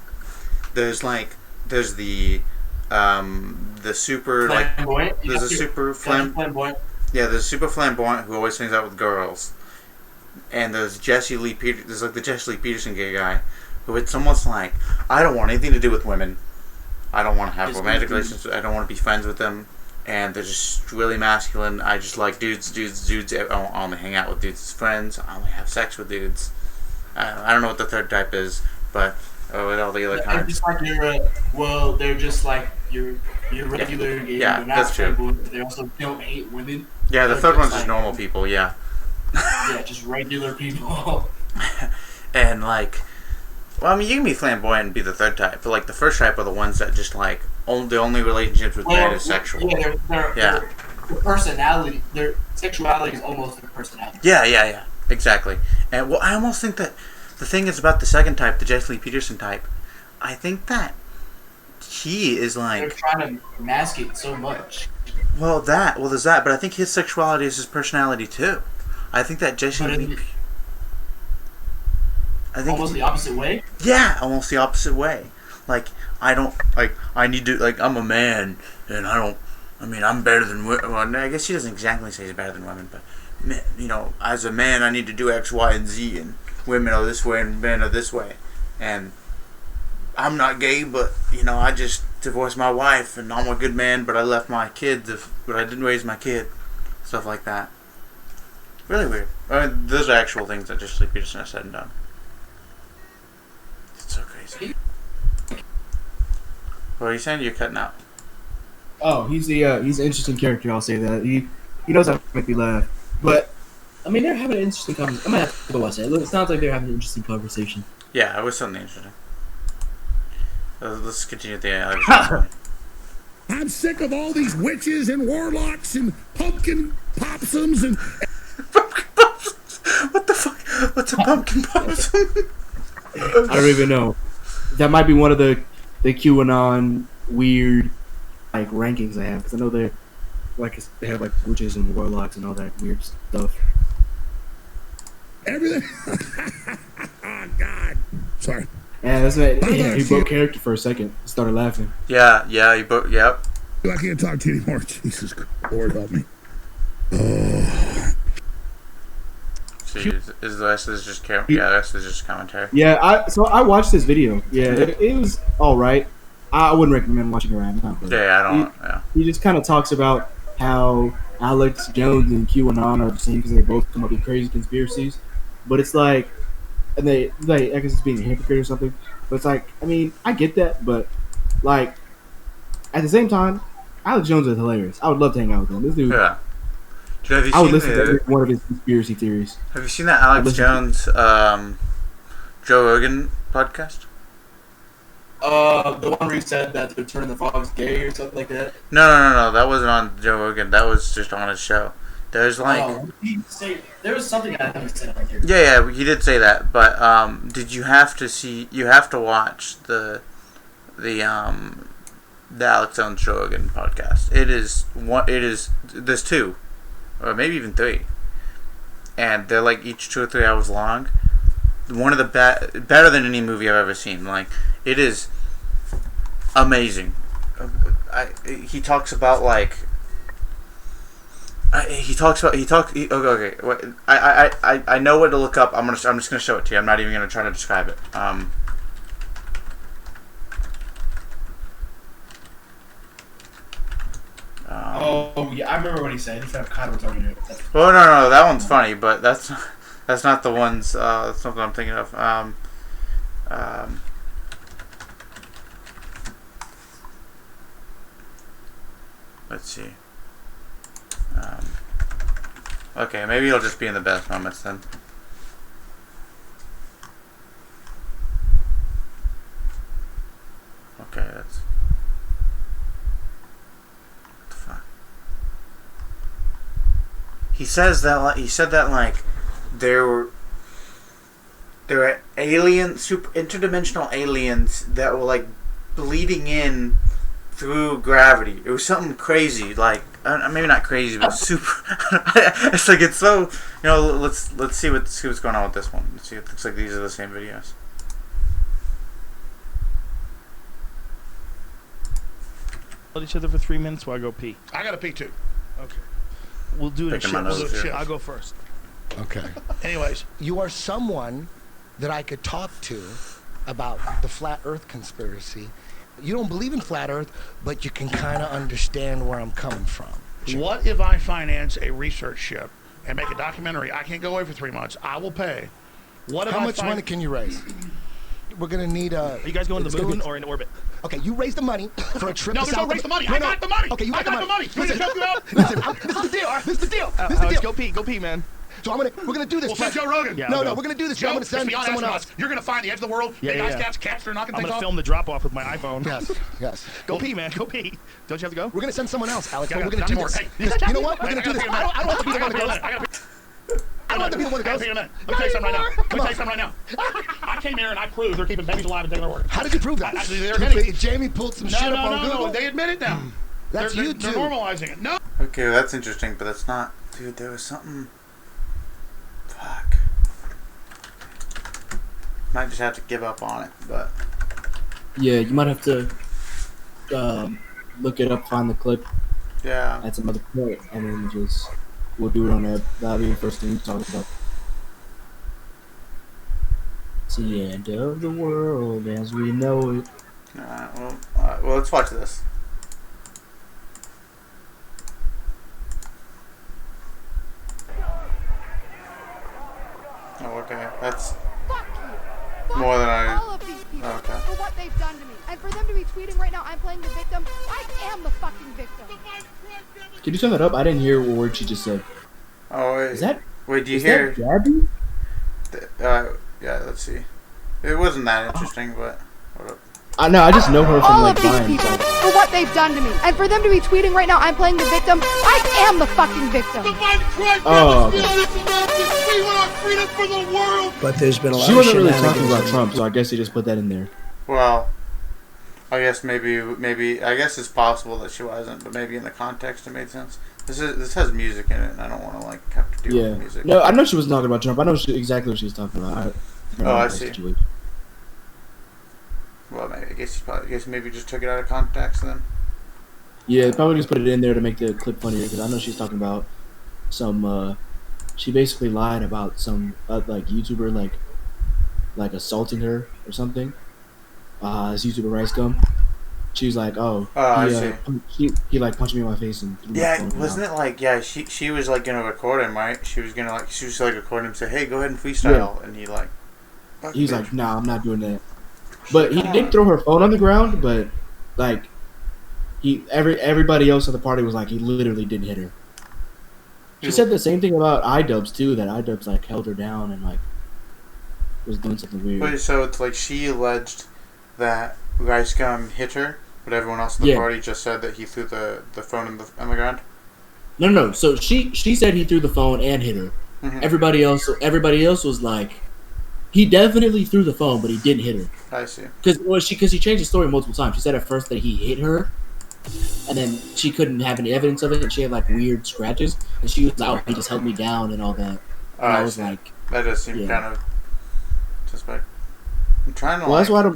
there's the super Flamboyant? there's a super flamboyant. Yeah, there's a super flamboyant who always hangs out with girls, and there's Jesse Lee Peterson. There's like the Jesse Lee Peterson gay guy, who it's almost like, I don't want anything to do with women. I don't want to have romantic relations. I don't want to be friends with them. And they're just really masculine. I just like dudes. I only hang out with dudes as friends. I only have sex with dudes. I don't know what the third type is, but with all the other kinds. Just like they're just like your regular gay. Yeah, they're not that's true. but they also don't hate women. Yeah, the They're third one's like, just normal people. Yeah. Yeah, just regular people. And like, well, I mean, you can be flamboyant and be the third type, but like the first type are the ones that just like the only relationships with men is sexual. Yeah, their personality, their sexuality is almost their personality. Yeah, exactly. And well, I almost think that the thing is about the second type, the Jesse Lee Peterson type. I think that he is like they're trying to mask it so much. Well, there's that, but I think his sexuality is his personality too. I think that Jesse Lee. I think almost the opposite way. Yeah, almost the opposite way. Like, I don't like. I need to like. I'm a man, and I don't. I mean, I'm better than women. Well, I guess he doesn't exactly say he's better than women, but you know, as a man, I need to do X, Y, and Z, and women are this way, and men are this way, and I'm not gay, but you know, I just divorced my wife, and I'm a good man, but I left my kids, but I didn't raise my kid, stuff like that. Really weird. I mean, those are actual things that Jesse Lee Peterson has said and done. It's so crazy. What are you saying? You're cutting out. Oh, he's an interesting character. I'll say that he knows how to make me laugh. But I mean, they're having an interesting conversation. I might have to go watch that. It sounds like they're having an interesting conversation. Yeah, it was something interesting. Let's continue with the episode. I'm sick of all these witches and warlocks and pumpkin possums and. Pumpkin possums? What the fuck? What's a pumpkin possum? I don't even know. That might be one of the QAnon weird like rankings I have, because I know they have like witches and warlocks and all that weird stuff. Everything. Oh God. Sorry. Yeah, that's right. Yeah, he broke character for a second. He started laughing. Yeah, he broke. Yep. I can't talk to you anymore. Jesus, Lord help me. Oh. Jeez, is the rest of this just the rest is just commentary. Yeah, I watched this video. Yeah, it was all right. I wouldn't recommend watching it right now. Yeah, I don't. Yeah. He just kind of talks about how Alex Jones and QAnon are the same because they both come up with crazy conspiracies, but it's like, and I guess it's being a hypocrite or something. But it's like, I mean, I get that, but like at the same time, Alex Jones is hilarious. I would love to hang out with him. This dude. Yeah. Dude, I would listen to every one of his conspiracy theories. Have you seen that Alex Jones, Joe Rogan podcast? The one where he said that they're turning the frogs gay or something like that. No. That wasn't on Joe Rogan. That was just on his show. There's like there was something I haven't said on here. Yeah, he did say that. But did you have to see? You have to watch the Alex Jones Joe Rogan podcast. It is one. It is. There's 2, or maybe even 3, and they're like each 2 or 3 hours long. One of the better than any movie I've ever seen. Like, it is amazing. He talks about like. Okay. I know what to look up. I'm just gonna show it to you. I'm not even gonna try to describe it. Oh yeah, I remember what he said. He said kind of retarded. Oh no, that one's funny, but that's not the ones. That's not what I'm thinking of. Let's see. Okay, maybe it'll just be in the best moments then. Okay, that's. What the he said that like there were interdimensional aliens that were like bleeding in through gravity. It was something crazy, like maybe not crazy, but super. It's like it's so, Let's see what's going on with this one. Let's see. It looks like these are the same videos. Each other for 3 minutes while I go pee. I gotta pee too. Okay. We'll do it in shit. I'll go first. Okay. Anyways, You are someone that I could talk to about the flat Earth conspiracy. You don't believe in flat Earth, but you can kind of understand where I'm coming from. What if I finance a research ship and make a documentary? I can't go away for 3 months. I will pay. What if How much money can you raise? We're gonna need a. Are you guys going to the moon or in orbit? Okay, you raise the money for a trip. No, to there's South no raise the money. No, I no. got the money. Okay, you I got the money. Listen, Help you out? listen, this is the deal. This is the deal. This is the deal. Go pee, man. So we're gonna do this. We'll send Joe Rogan. Yeah, no, I'll go. we're gonna do this. Joe, I'm gonna send beyond someone astronauts. else. You're gonna find the edge of the world. Yeah, big yeah, ice yeah. caps, cats are knocking I'm things gonna off. film the drop off with my iPhone. Yes. Go pee, man. Go pee. Don't you have to go? We're gonna send someone else, Alex. Yeah, But we're gonna do more. this. Hey, You know what? We're gonna do this. I don't have to be the one that goes. I don't have to be the one that goes. Let me tell you something right now. I came here and I proved they're keeping babies alive and taking their organs. How did you prove that? Actually, they're admitting. Jamie pulled some shit up on Google. No. They admit it now. That's they're, you they're too. normalizing it. No. Okay, that's interesting, but that's not. Dude, there was something. Fuck. Might just have to give up on it, but. Yeah, you might have to look it up, find the clip Yeah. at some other point, and then we'll do it on there. That'll be the first thing we talk about. It's the end of the world as we know it. Well, let's watch this. Oh, okay. That's Fuck you. more than I. All of these people Okay. for what they've done to me. And for them to be tweeting right now, I'm playing the victim. I am the fucking victim. Can you turn that up? I didn't hear what word she just said. Oh, wait. Is that? Wait, do you Is hear? that Gabby? Yeah, let's see. It wasn't that interesting, but. Hold up. No, I just know her from All like of these Vine. people So. for what they've done to me. And for them to be tweeting right now, I'm playing the victim. I am the fucking victim. Oh, okay. We want our freedom for the world. But there's been a lot She of wasn't really talking shenanigans. about Trump, so I guess they just put that in there. Well, I guess maybe. I guess it's possible that she wasn't, but maybe in the context it made sense. This has music in it, and I don't want to like have to deal with music. No, I know she wasn't talking about Trump. I know exactly what she was talking about. I see. Situation. Well, maybe, I guess maybe just took it out of context then. Yeah, probably just put it in there to make the clip funnier because I know she's talking about some. She basically lied about some like YouTuber like assaulting her or something. This YouTuber Rice Gum. She was like, he like punched me in my face and threw my phone wasn't out. it like she was like gonna record him, right? She was record him, say, hey, go ahead and freestyle, and he like. He's like, nah, I'm not doing that. But he did throw her phone on the ground, but like everybody else at the party was like, he literally didn't hit her. She said the same thing about iDubbbz too, that iDubbbz like held her down and like was doing something weird. Wait, so it's like she alleged that Rice Gum hit her, but everyone else at the party just said that he threw the phone on the ground? No. So she said he threw the phone and hit her. Mm-hmm. Everybody else was like, he definitely threw the phone, but he didn't hit her. I see. Because she changed the story multiple times. She said at first that he hit her, and then she couldn't have any evidence of it, and she had like weird scratches, and she was like, "Oh, he just held me down and all that." And I was like, that does seem kind of suspect. I'm trying to. Well, that's why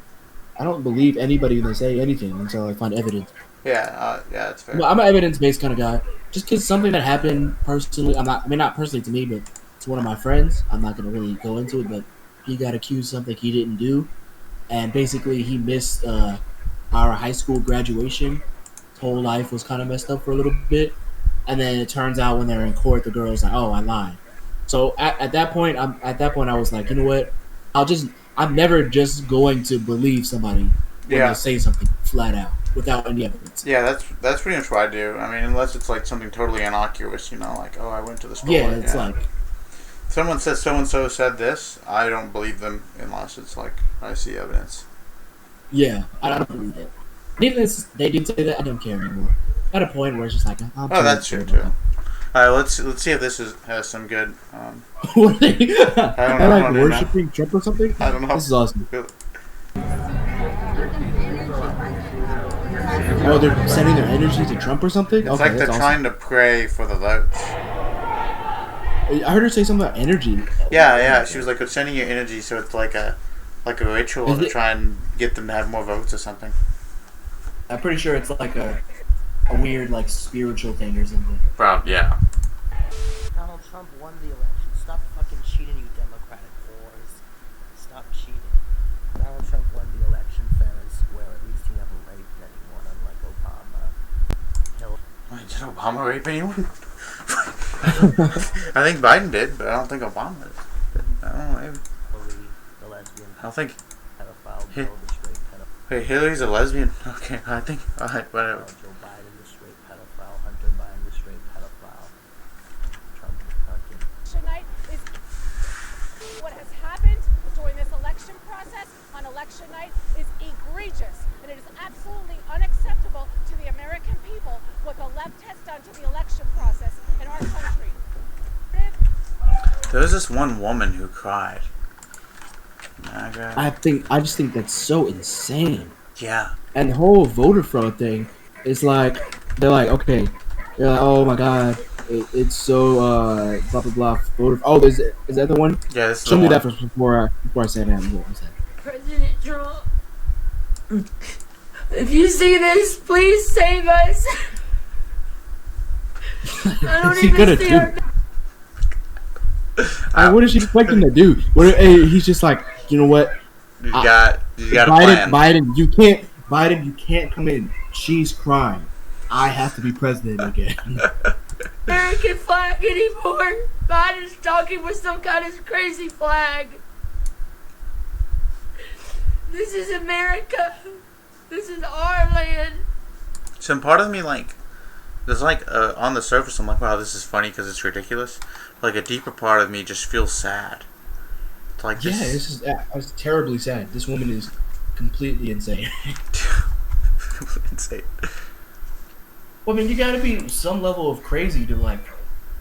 I don't believe anybody when they say anything until I find evidence. Yeah, that's fair. Well, I'm an evidence-based kind of guy. Just because something that happened personally, not personally to me, but to one of my friends, I'm not gonna really go into it, but he got accused of something he didn't do, and basically he missed our high school graduation. His whole life was kind of messed up for a little bit, and then it turns out when they're in court, the girl's like, "Oh, I lied." So at that point, I was like, you know what? I'm never just going to believe somebody when they say something flat out without any evidence. Yeah, that's pretty much what I do. I mean, unless it's like something totally innocuous, like, oh, I went to the store. Yeah, it's like. Someone says so-and-so said this, I don't believe them unless it's like I see evidence. Yeah, I don't believe it. Even if they did say that, I don't care anymore. At a point where it's just like, that's true too. All right, let's see if this has some good. I don't know. Like worshiping Trump or something. I don't know. This is awesome. Oh, they're sending their energy to Trump or something? It's like they're trying to pray for the votes. I heard her say something about energy. Yeah. She was like, "It's sending your energy, so it's like a ritual to try and get them to have more votes or something." I'm pretty sure it's like a weird like spiritual thing or something. Probably, yeah. Donald Trump won the election. Stop fucking cheating, you Democratic whores. Stop cheating. Donald Trump won the election fair and square. At least he never raped anyone, unlike Obama. Wait, did Obama rape anyone? I think Biden did, but I don't think Obama did. I don't know. Maybe. The lesbian. I don't think. Pedophile. Bill, the straight pedophile. Hey, Hillary's a lesbian. Okay, I think. Alright, whatever. Joe Biden, the straight pedophile. Hunter Biden, the straight pedophile. Trump, fucking. Tonight is what has happened during this election process on election night is egregious, and it is absolutely unacceptable to the American people what the left has done to the election process in our country. There was this one woman who cried. I just think that's so insane. Yeah. And the whole voter fraud thing is like, they're like, okay, they're like, oh my god, it's so blah blah blah. Voter. Oh, is that the one? Yeah, this is Show the me one. that first before I say that. What was that? President Trump, if you see this, please save us. I don't even see our. What is she expecting to do? He's just like, you know what? You got Biden, Biden, you can't come in. She's crying. I have to be president again. American flag anymore. Biden's talking with some kind of crazy flag. This is America. This is our land. Some part of me, like, there's like, on the surface, I'm like, wow, this is funny because it's ridiculous. Like, a deeper part of me just feels sad. It's like, I was terribly sad. This woman is completely insane. Insane. Well, I mean, you gotta be some level of crazy to like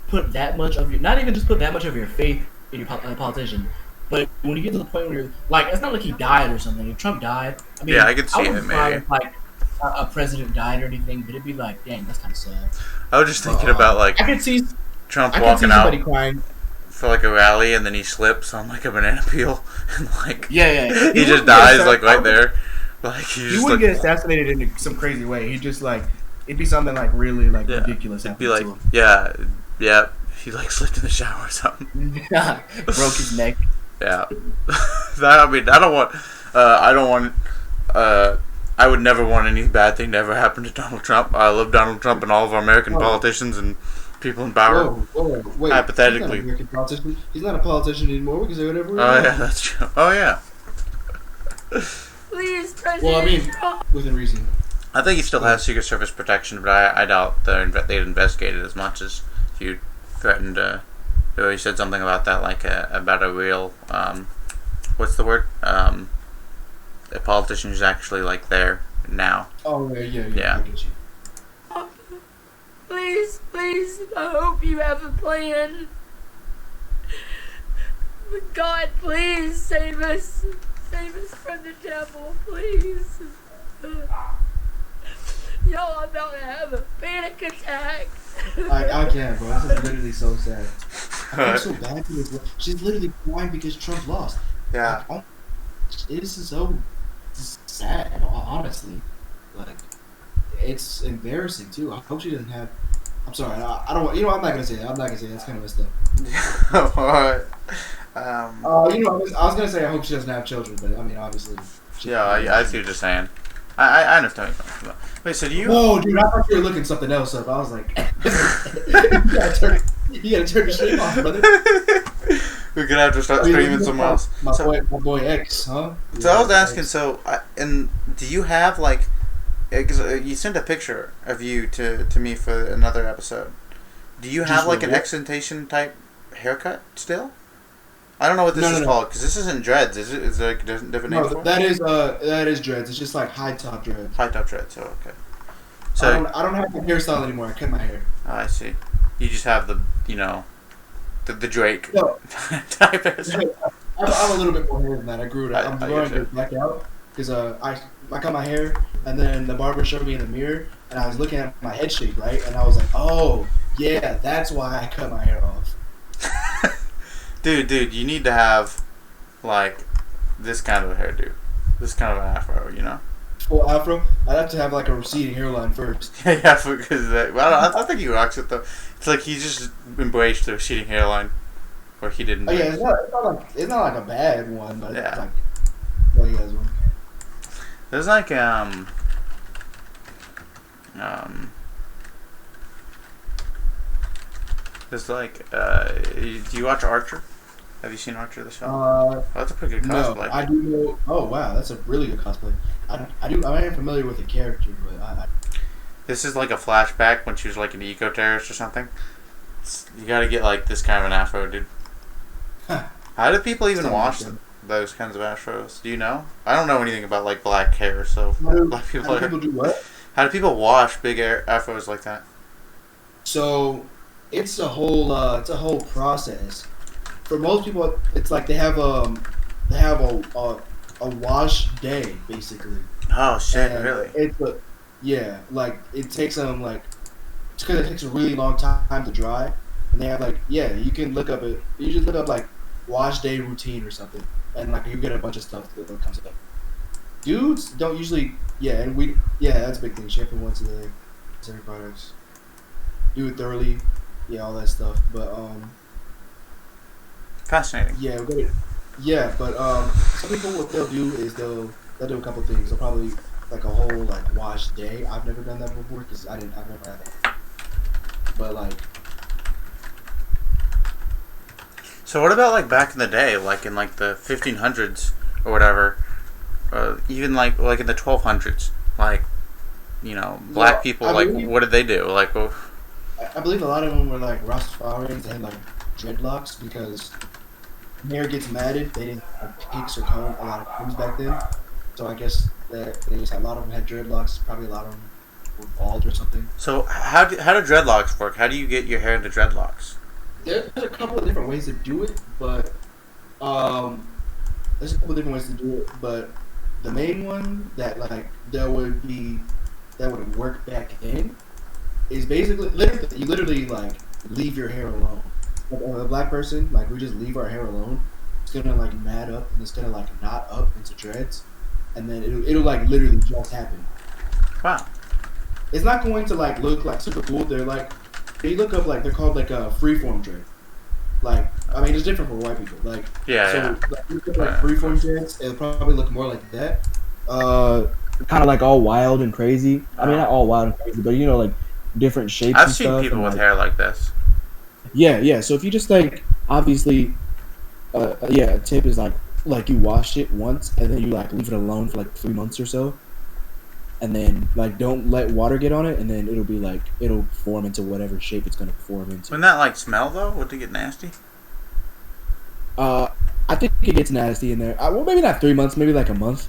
put that much of your, not even just put that much of your faith in your politician, but when you get to the point where you're like, it's not like he died or something. If Trump died, I mean, yeah, I could see it wouldn't cry if, like a president died or anything, but it'd be like, dang, that's kind of sad. I was just thinking about like I could see Trump walking out crying for like a rally and then he slips on like a banana peel and like yeah. he just dies like right there. Like he wouldn't get assassinated in some crazy way. He just like it'd be something like really like ridiculous. It'd be like yeah. He like slipped in the shower or something. Yeah, broke his neck. Yeah, I mean I don't want. I would never want any bad thing to ever happen to Donald Trump. I love Donald Trump and all of our American politicians and people in power. Whoa, wait. Hypothetically. He's not, American politician. He's not a politician anymore. We can say whatever we want. want. Yeah, that's true. Oh, yeah. Please, President Well, I mean, Trump. within reason. I think he still has Secret Service protection, but I doubt they'd investigate it as much as if you threatened to... He said something about that, like about a real... what's the word? A politician who's actually like there now. Oh yeah. I get you. Please, I hope you have a plan. But God, please save us. Save us from the devil, please. Y'all, I'm about to have a panic attack. I can't, bro. This is literally so sad. I feel so bad for this. She's literally crying because Trump lost. Yeah. Like, this is so sad, honestly. Like, it's embarrassing too. I hope she doesn't have. I'm sorry. I don't. You know, I'm not gonna say that. That's kind of messed up. Alright. You know, I was gonna say I hope she doesn't have children, but I mean, obviously. Yeah, I see what you're saying. I understand what you're talking about. Wait, so do you? Whoa, dude! I thought you were looking something else up. I was like, you gotta turn the stream off, brother. We're gonna have to start streaming somewhere else. My boy X, huh? So I was asking. And do you have like? Because you sent a picture of you to me for another episode. Do you have like an extentation type haircut still? I don't know what this is called because this isn't dreads. Is there a different name for it? That is dreads. It's just like high top dreads. High top dreads. Oh, okay. So I don't have a hairstyle anymore. I cut my hair. Oh, I see. You just have the the Drake No. type hairstyle. I'm a little bit more hair than that. I grew it out. I'm growing it back out because I cut my hair, and then the barber showed me in the mirror, and I was looking at my head shape, right, and I was like, oh yeah, that's why I cut my hair off. Dude, you need to have like this kind of a hairdo, this kind of an afro, you know. Full afro. I'd have to have like a receding hairline first. Yeah, because I think he rocks it though. It's like he just embraced the receding hairline, or he didn't. Oh yeah, it's not like a bad one, but yeah. It's like, well, he has one. There's like there's like do you watch Archer? Have you seen Archer the show? Oh, that's a pretty good cosplay. No, I do know. Oh wow, that's a really good cosplay. I am familiar with the character, but This is like a flashback when she was like an eco-terrorist or something. You gotta get like this kind of an afro, dude. How do people even wash those kinds of afros? Do you know? I don't know anything about like black hair, so black people. How do people do what? How do people wash big afros like that? So it's a whole process. For most people, it's like they have a wash day basically. Oh shit! And really? Yeah, like it takes them like it's because it takes a really long time to dry, and they have like you can look up it. You just look up like wash day routine or something, and like you get a bunch of stuff that comes up. Dudes don't usually that's a big thing. Shampoo once a day, sanitary products. Do it thoroughly, all that stuff. But fascinating. Yeah, but some people what they'll do is they'll do a couple things. They'll probably like a whole like wash day. I've never done that before because I've never had that. But like, so what about like back in the day, like in like the 1500s or whatever, even like in the 1200s, like black people, like what did they do? Like, I believe a lot of them were like Rastafarians. They had like dreadlocks because hair gets matted. They didn't have picks or comb a lot of combs back then. So I guess that they just a lot of them had dreadlocks. Probably a lot of them were bald or something. So how do dreadlocks work? How do you get your hair into dreadlocks? There's a couple of different ways to do it, but there's a couple of different ways to do it. But the main one that would work back then is basically you literally like leave your hair alone. Like, a black person, like we just leave our hair alone. It's gonna like mat up and it's gonna like knot up into dreads, and then it'll like literally just happen. Wow. It's not going to like look like super cool. They're like they look up like they're called like a freeform dread. Like I mean it's different for white people. Like freeform dreads, it'll probably look more like that. Kind of like all wild and crazy. I mean not all wild and crazy, but like different shapes. I've seen people with hair like this. Yeah. So if you just like obviously, a tip is like you wash it once and then you like leave it alone for like 3 months or so, and then like don't let water get on it, and then it'll form into whatever shape it's gonna form into. Wouldn't that like smell though? Would it get nasty? I think it gets nasty in there. Well, maybe not 3 months, maybe like a month.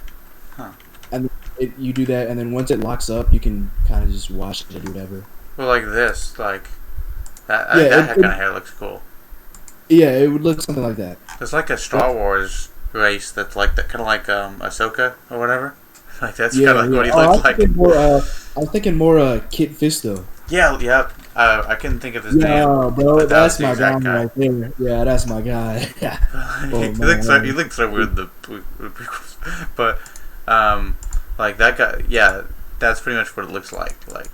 Huh. And you do that, and then once it locks up, you can kind of just wash it or do whatever. Well, like this, like that kind of hair looks cool. Yeah, it would look something like that. There's like a Star Wars race that's like that, kind of like Ahsoka or whatever. Like that's kind of like what he looks like. I was thinking more Kit Fisto. Yeah. I couldn't think of his name. Yeah, bro, that's my guy right there. Yeah, that's my guy. He looks so weird in the prequels, but like that guy. Yeah, that's pretty much what it looks like. Like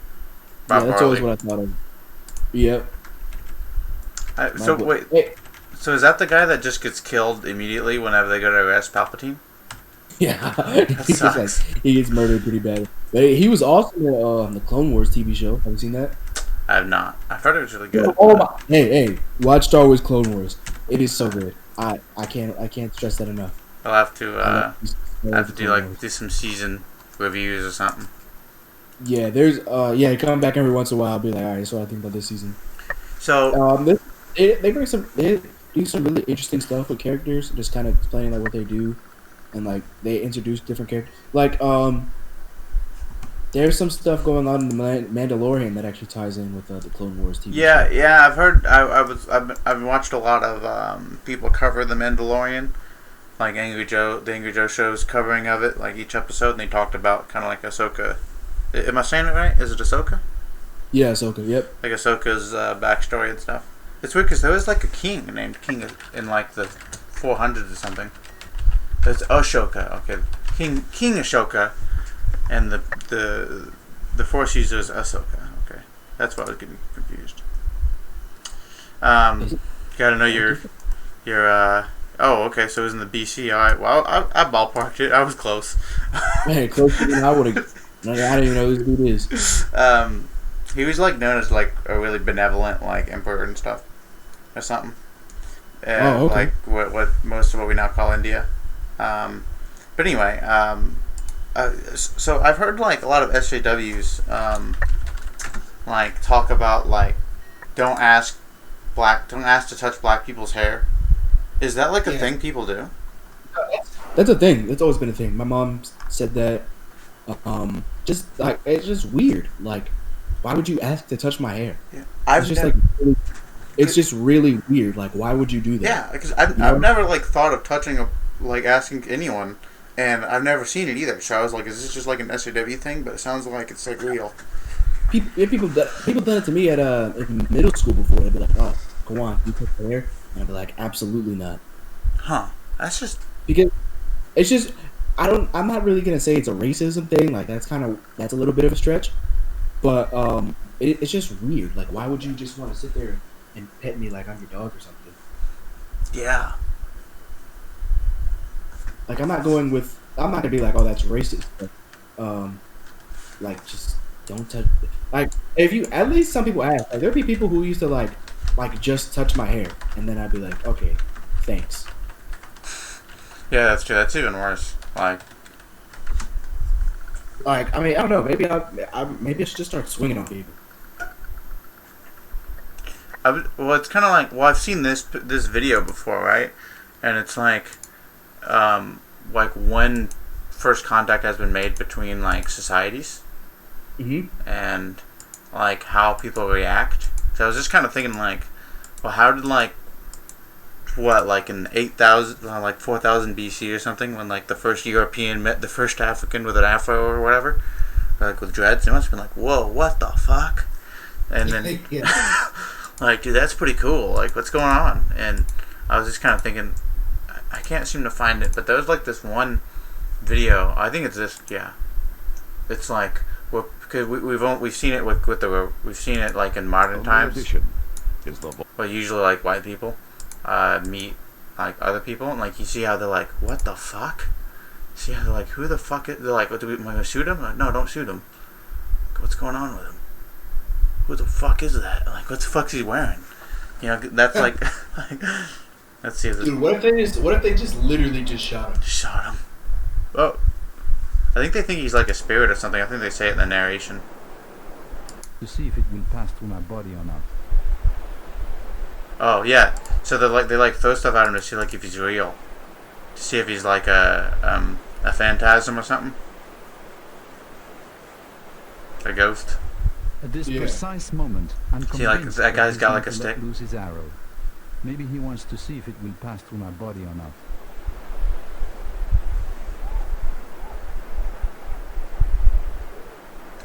Bob that's Marley. always what I thought of. Yep. So is that the guy that just gets killed immediately whenever they go to arrest Palpatine? Yeah, he gets murdered pretty bad. But he was also in the Clone Wars TV show. Have you seen that? I have not. I heard it was really good. Oh my! Hey! Watch Star Wars Clone Wars. It is so good. I can't stress that enough. I'll have to do some season reviews or something. Yeah, there's come back every once in a while. I'll be like, all right, so I think about this season. So they do some really interesting stuff with characters, just kind of explaining like what they do, and like they introduce different characters. Like there's some stuff going on in the Mandalorian that actually ties in with the Clone Wars TV Yeah, show. yeah, I've heard. I've watched a lot of people cover the Mandalorian, like Angry Joe, the Angry Joe show's covering of it, like each episode, and they talked about kind of like Ahsoka. Am I saying it right? Is it Ahsoka? Yeah, Ahsoka. Yep. Like Ahsoka's backstory and stuff. It's weird because there was like a king named King in like the 400s or something. It's Ashoka. Okay, King Ashoka, and the Force user is Ahsoka. Okay, that's why I was getting confused. You gotta know your. Oh, okay. So it was in the BC. All right. Well, I ballparked it. I was close. Man, closer than I would have. I don't even know who this dude is. He was like known as like a really benevolent like emperor and stuff, or something. Oh, okay. Like what most of what we now call India. But anyway, so I've heard like a lot of SJWs like talk about like don't ask to touch black people's hair. Is that like a thing people do? That's a thing. That's always been a thing. My mom said that. Just like it's just weird. Like, why would you ask to touch my hair? Yeah, it's just really weird. Like, why would you do that? Yeah, because I've never like thought of touching like asking anyone, and I've never seen it either. So I was like, is this just like an SJW thing? But it sounds like it's like real. People done it to me at in middle school before. They'd be like, "Oh, go on, you touch my hair," and I'd be like, "Absolutely not." Huh? That's just because it's just. I'm not really gonna say it's a racism thing. Like that's a little bit of a stretch, but it's just weird. Like why would you just want to sit there and pet me like I'm your dog or something? Yeah. Like I'm not gonna be like, oh, that's racist. But, like just don't touch. Like if you at least some people ask. Like there'd be people who used to like just touch my hair, and then I'd be like, okay, thanks. Yeah, that's true. That's even worse. Like, I mean, I don't know. Maybe I should just start swinging on people. Well, it's kind of like, well, I've seen this video before, right? And it's like when first contact has been made between like societies, and like how people react. So I was just kind of thinking like, well, how did like in 8,000, like 4,000 BC or something, when like the first European met the first African with an afro or whatever, or, like with dreads, it must have been like, whoa, what the fuck? And then, like, dude, that's pretty cool. Like, what's going on? And I was just kind of thinking, I can't seem to find it, but there was like this one video. I think it's this. Yeah, it's like because we've seen it we've seen it like in modern times. But usually like white people. Meet like other people, and like you see how they're like, what the fuck? See how they're like, who the fuck is? They're like, what, am I gonna shoot him? Like, no, don't shoot him. What's going on with him? Who the fuck is that? Like, what the fuck is he wearing? You know, that's like, let's see. Dude, what if they just literally just shot him? Shot him. Oh, I think they think he's like a spirit or something. I think they say it in the narration. To see if it will pass through my body or not. Oh yeah, so they throw stuff at him to see like if he's real, to see if he's like a phantasm or something, a ghost. At this precise moment, I'm see, like that guy's got like a stick. Lose his arrow. Maybe he wants to see if it will pass through my body or not.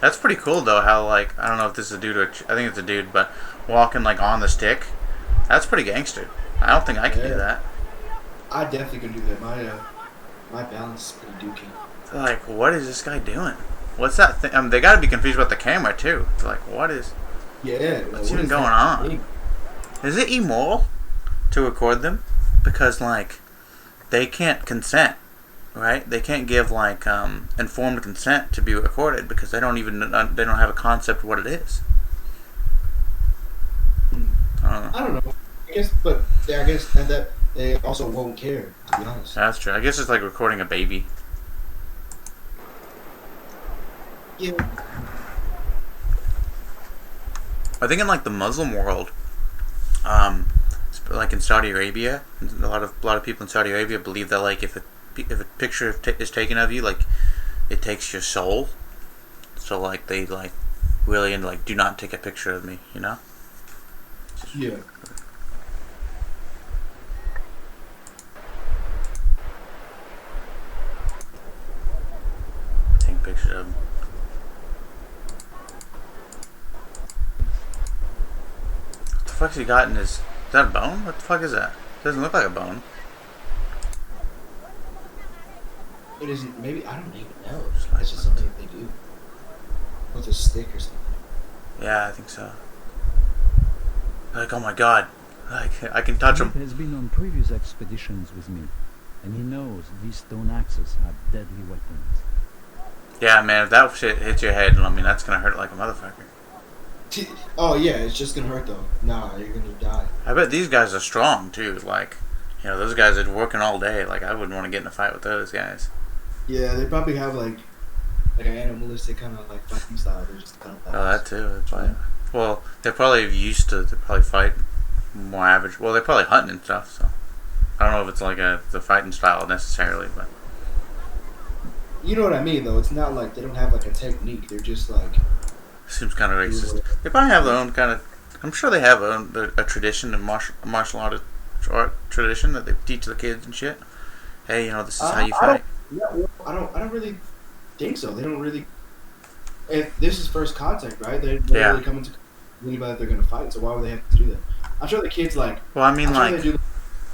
That's pretty cool though. How like I don't know if this is a dude or I think it's a dude, but walking like on the stick. That's pretty gangster. I don't think I can do that. I definitely can do that. My balance is pretty dookie. Like, what is this guy doing? What's that thing? They gotta be confused about the camera too. They're like, what is? Yeah. What's even going on? Is it immoral to record them? Because like, they can't consent, right? They can't give like informed consent to be recorded because they don't have a concept of what it is. I don't know. I guess that they also won't care, to be honest. That's true. I guess it's like recording a baby. Yeah. I think in like the Muslim world, like in Saudi Arabia, a lot of people in Saudi Arabia believe that like if a picture is taken of you, like it takes your soul. so like they like really and like do not take a picture of me, you know? Yeah. Take pictures of them. What the fuck's he got in his? Is that a bone? What the fuck is that? Doesn't look like a bone. It isn't. Maybe I don't even know. It's just something they do with a stick or something. Yeah, I think so. Like, oh my god, like I can touch him. He has been on previous expeditions with me, and he knows these stone axes are deadly weapons. Yeah, man, if that shit hits your head, I mean, that's gonna hurt like a motherfucker. Oh yeah, it's just gonna hurt though. Nah, you're gonna die. I bet these guys are strong too. Like, you know, those guys are working all day. Like, I wouldn't want to get in a fight with those guys. Yeah, they probably have like an animalistic kind of like fighting style. They're just kind of fast. Oh, that too. That's probably, well, they're probably used to probably fight more average. Well, they're probably hunting and stuff. So I don't know if it's like the fighting style necessarily, but you know what I mean though. It's not like they don't have like a technique. They're just like. Seems kind of racist. They probably have their own kind of. I'm sure they have a tradition of martial art tradition that they teach the kids and shit. Hey, you know, this is how you fight. I don't really think so. They don't really. If this is first contact, right? They're really coming to anybody that they're gonna fight. So why would they have to do that? I'm sure the kids like. Well, I mean, like. They do,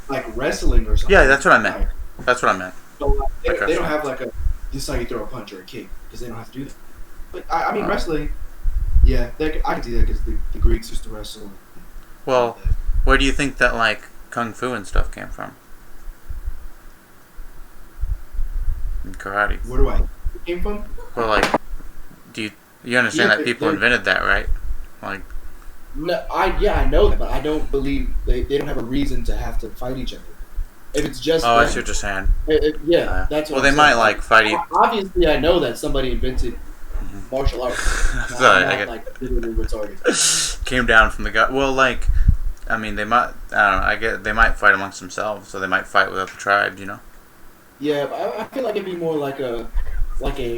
like wrestling or something. Yeah, that's what I meant. That's what I meant. So like, they don't have like a. This is how you throw a punch or a kick because they don't have to do that. But I mean, wrestling. Yeah, I can see that because the Greeks used to wrestle. Well, where do you think that like kung fu and stuff came from? And karate. Where do I came from? Well, like, do you understand that people invented that, right? Like. No, I know that, but I don't believe they don't have a reason to have to fight each other. If it's just. Oh, I see what you're saying. That's. Well, they might like fight you. Obviously, I know that somebody invented. Martial arts. Sorry, not like literally retarded. Came down from the gut. Well, like, I mean, they might. I don't know. I get they might fight amongst themselves, so they might fight without the tribes, you know. Yeah, I feel like it'd be more like a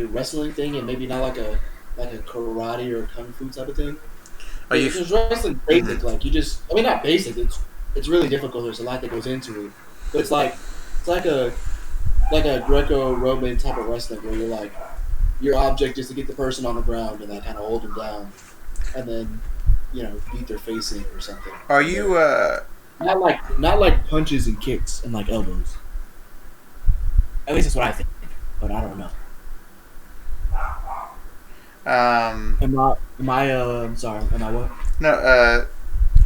wrestling thing, and maybe not like a karate or kung fu type of thing. Are you? Because wrestling basic, like you just. I mean, not basic. It's really difficult. There's a lot that goes into it, but it's like a Greco-Roman type of wrestling where you're like. Your object is to get the person on the ground and kind of hold them down, and then, you know, beat their face in or something. Are you not like punches and kicks and like elbows? At least that's what I think, but I don't know. Am I sorry? Am I what? No.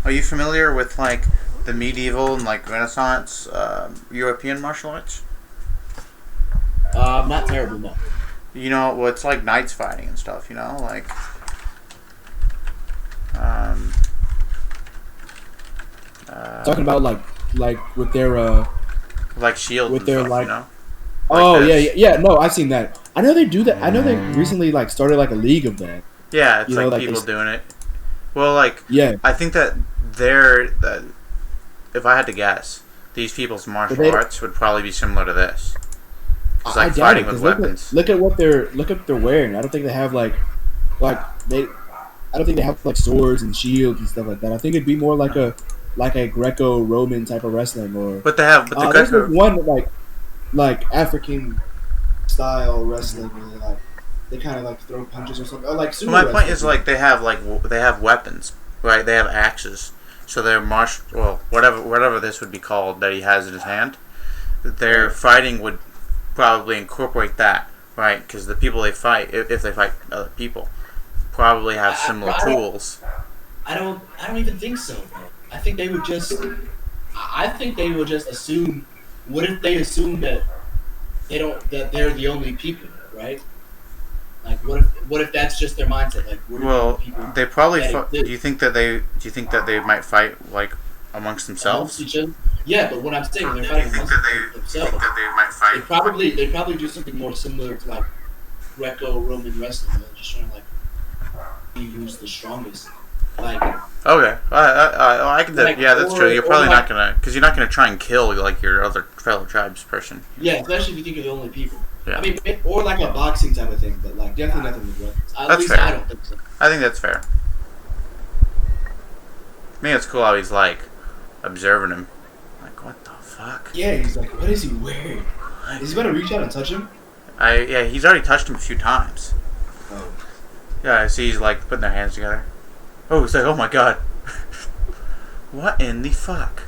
Are you familiar with like the medieval and like Renaissance European martial arts? Not terribly, no. You know, well, it's like knights fighting and stuff, you know, like, talking about like with their like shields with and their stuff, like, you know? oh yeah, no, I've seen that. I know they do that. I know they recently like started like a league of that. Yeah, it's like people doing it. Well, like, yeah, I think that if I had to guess, these people's martial arts would probably be similar to this. It's like fighting with weapons. Look at what they're wearing. I don't think they have I don't think they have like swords and shields and stuff like that. I think it'd be more like a Greco-Roman type of wrestling, or. But they have. But the Greco. There's one like African style wrestling where they kind of like throw punches or something. Or like sumo my point is like they have weapons, right? They have axes, so they're whatever this would be called that he has in his hand. Their fighting would probably incorporate that, right? Because the people they fight, if they fight other people, probably have similar tools. I don't even think so. I think they would just. I think they would just assume. What if they assume that that they're the only people, right? Like, what if that's just their mindset? Like, well, they probably. Do you think that they might fight like amongst themselves? Yeah, but what I'm saying, they're fighting amongst themselves. They might fight. They probably do something more similar to like Greco-Roman wrestling. They're just trying to like be who's the strongest. Like. Okay, I can. Like, yeah, that's true. You're probably not gonna, because you're not gonna try and kill like your other fellow tribes person. Yeah, especially if you think you're the only people. Yeah. I mean, or like a boxing type of thing, but like definitely nothing with weapons. At That's least fair. I don't think so. I think that's fair. I mean, it's cool how he's like observing him. Like, what the fuck? Yeah, he's like, what is he wearing? Is he gonna reach out and touch him? Yeah, he's already touched him a few times. Oh. Yeah, I see he's like putting their hands together. Oh, it's like, oh my god. What in the fuck?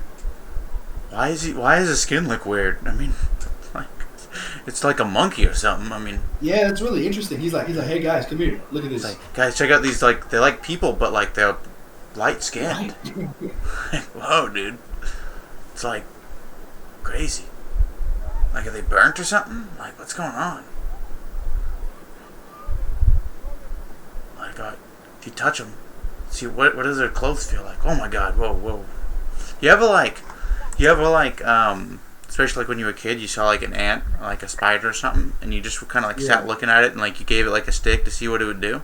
Why does his skin look weird? I mean, like, it's like a monkey or something. I mean, Yeah, that's really interesting. He's like, hey guys, come here, look at this. like, guys, check out these, like, they're like people, but like they're light skinned. Whoa, dude. It's like crazy. Like, are they burnt or something? Like, what's going on? Like, if you touch them, see what does their clothes feel like? Oh my god, whoa. You ever like, especially like when you were a kid, you saw like an ant or like a spider or something, and you just kind of like sat looking at it and like you gave it like a stick to see what it would do?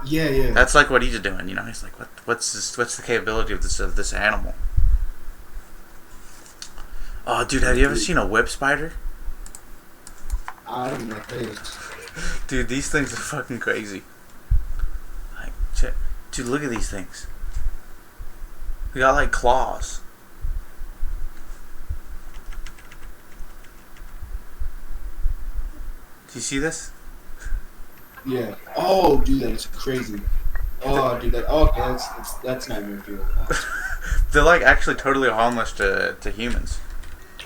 Yeah. That's like what he's doing, you know. He's like, what's the capability of this animal? Oh, dude, have you ever seen a whip spider? I don't know what that is. Dude, these things are fucking crazy. Like, check. Dude, look at these things. They got like claws. Do you see this? Yeah. Oh, dude, that's crazy. Oh, dude, that's nightmare fuel. They're like actually totally harmless to humans.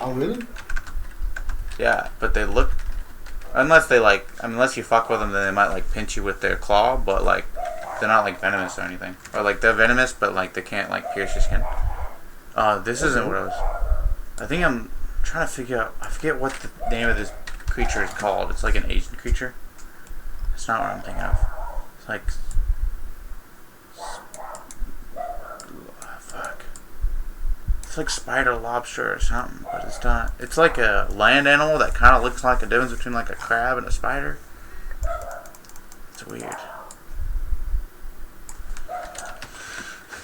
Oh, really? Yeah, but they look, unless you fuck with them, then they might like pinch you with their claw, but like they're not like venomous or anything, or like they're venomous, but like they can't like pierce your skin. This isn't what I was. I think I'm trying to figure out. I forget what the name of this creature is called. It's like an Asian creature. It's not what I'm thinking of. It's like, fuck. It's like spider lobster or something, but it's not. It's like a land animal that kind of looks like a difference between like a crab and a spider. It's weird.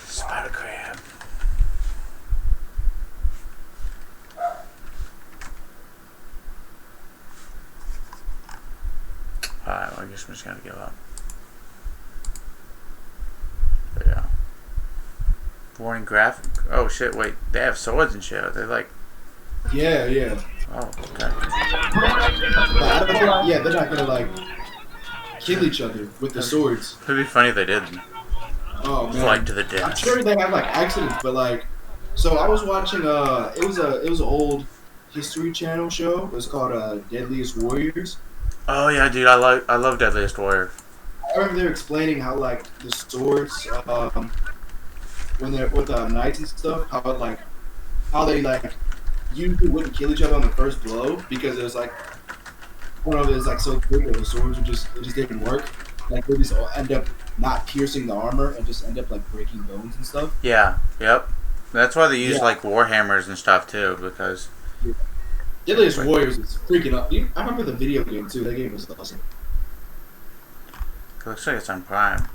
Spider crab. Alright, well, I guess I'm just gonna give up. But yeah. Warning graphic. Oh shit, wait. They have swords and shit. They're like. Yeah. Oh, okay. Yeah, they're not gonna like kill each other with the swords. It'd be funny if they did. Oh man. Fight to the death. I'm sure they have like accidents, but like, so I was watching it was an old History Channel show. It was called Deadliest Warriors. Oh yeah, dude, I love Deadliest Warrior. I remember they were explaining how like the swords, when they're with knights and stuff, how they like usually wouldn't kill each other on the first blow because it was like one of it is like so quick that the swords it just didn't work. Like they just end up not piercing the armor and just end up like breaking bones and stuff. Yeah, yep. That's why they use like war hammers and stuff too, because. Yeah. Deadliest Warriors is freaking up. I remember the video game too. That game was awesome. It looks like it's on Prime.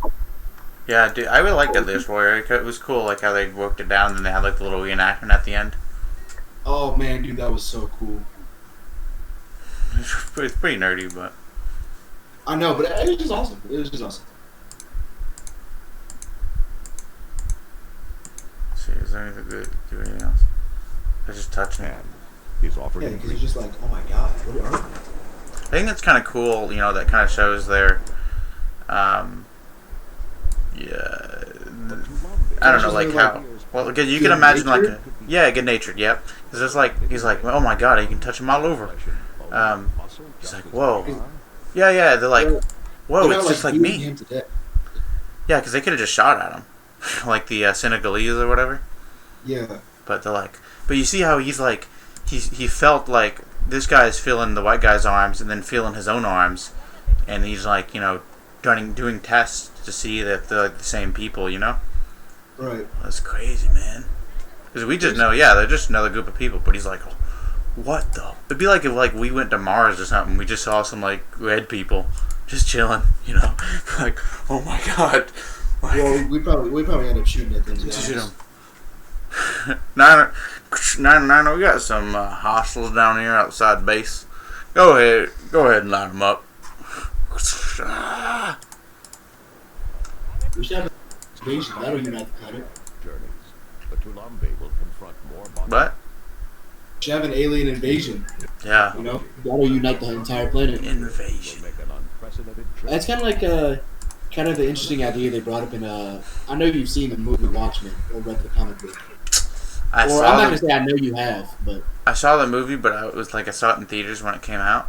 Yeah, dude, I really like Deadliest Warrior. It was cool, like how they worked it down, and then they had like the little reenactment at the end. Oh man, dude, that was so cool. It's pretty nerdy, but. I know, but it was just awesome. It was just awesome. Let's see, is there anything good? Do anything else? I just touched him. He's offering. Yeah, because it's just like, oh my god, what are they? I think that's kind of cool. You know, that kind of shows their. Yeah. I don't know, like how. Well, you can imagine like good natured. Yep. Because it's like he's like, oh my god, you can touch him all over. He's like, whoa. Yeah. They're like, whoa, it's just like me. Yeah, because they could have just shot at him, like the Senegalese or whatever. Yeah. But they're like, but you see how he's like, he felt like this guy's feeling the white guy's arms and then feeling his own arms, and he's like, you know, doing tests to see that they're like the same people, you know. Right. That's crazy, man. Because we just know, they're just another group of people. But he's like, what the? It'd be like if like we went to Mars or something. We just saw some like red people just chilling, you know. Like, oh my god. Like, well, we probably end up shooting at them. Shoot them. Niner, we got some hostiles down here outside base. Go ahead and line them up. We should have a invasion. That'll unite the planet. But Tulambe will confront more monsters. What? We should have an alien invasion. Yeah. You know, that'll unite the entire planet. Invasion. That's kind of like kind of the interesting idea they brought up in I know you've seen the movie Watchmen or read the comic book. I'm not gonna say I know you have, but I saw the movie, but I saw it in theaters when it came out.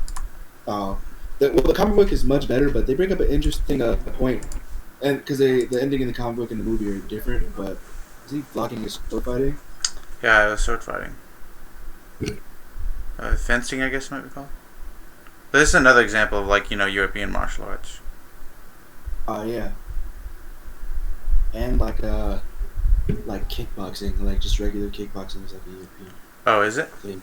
Oh, the comic book is much better, but they bring up an interesting point, and because the ending in the comic book and the movie are different. But is he blocking his sword fighting? Yeah, it was sword fighting. Fencing, I guess it might be called. But this is another example of European martial arts. Oh yeah, and like kickboxing, like just regular kickboxing is like a European. Oh, is it? Thing.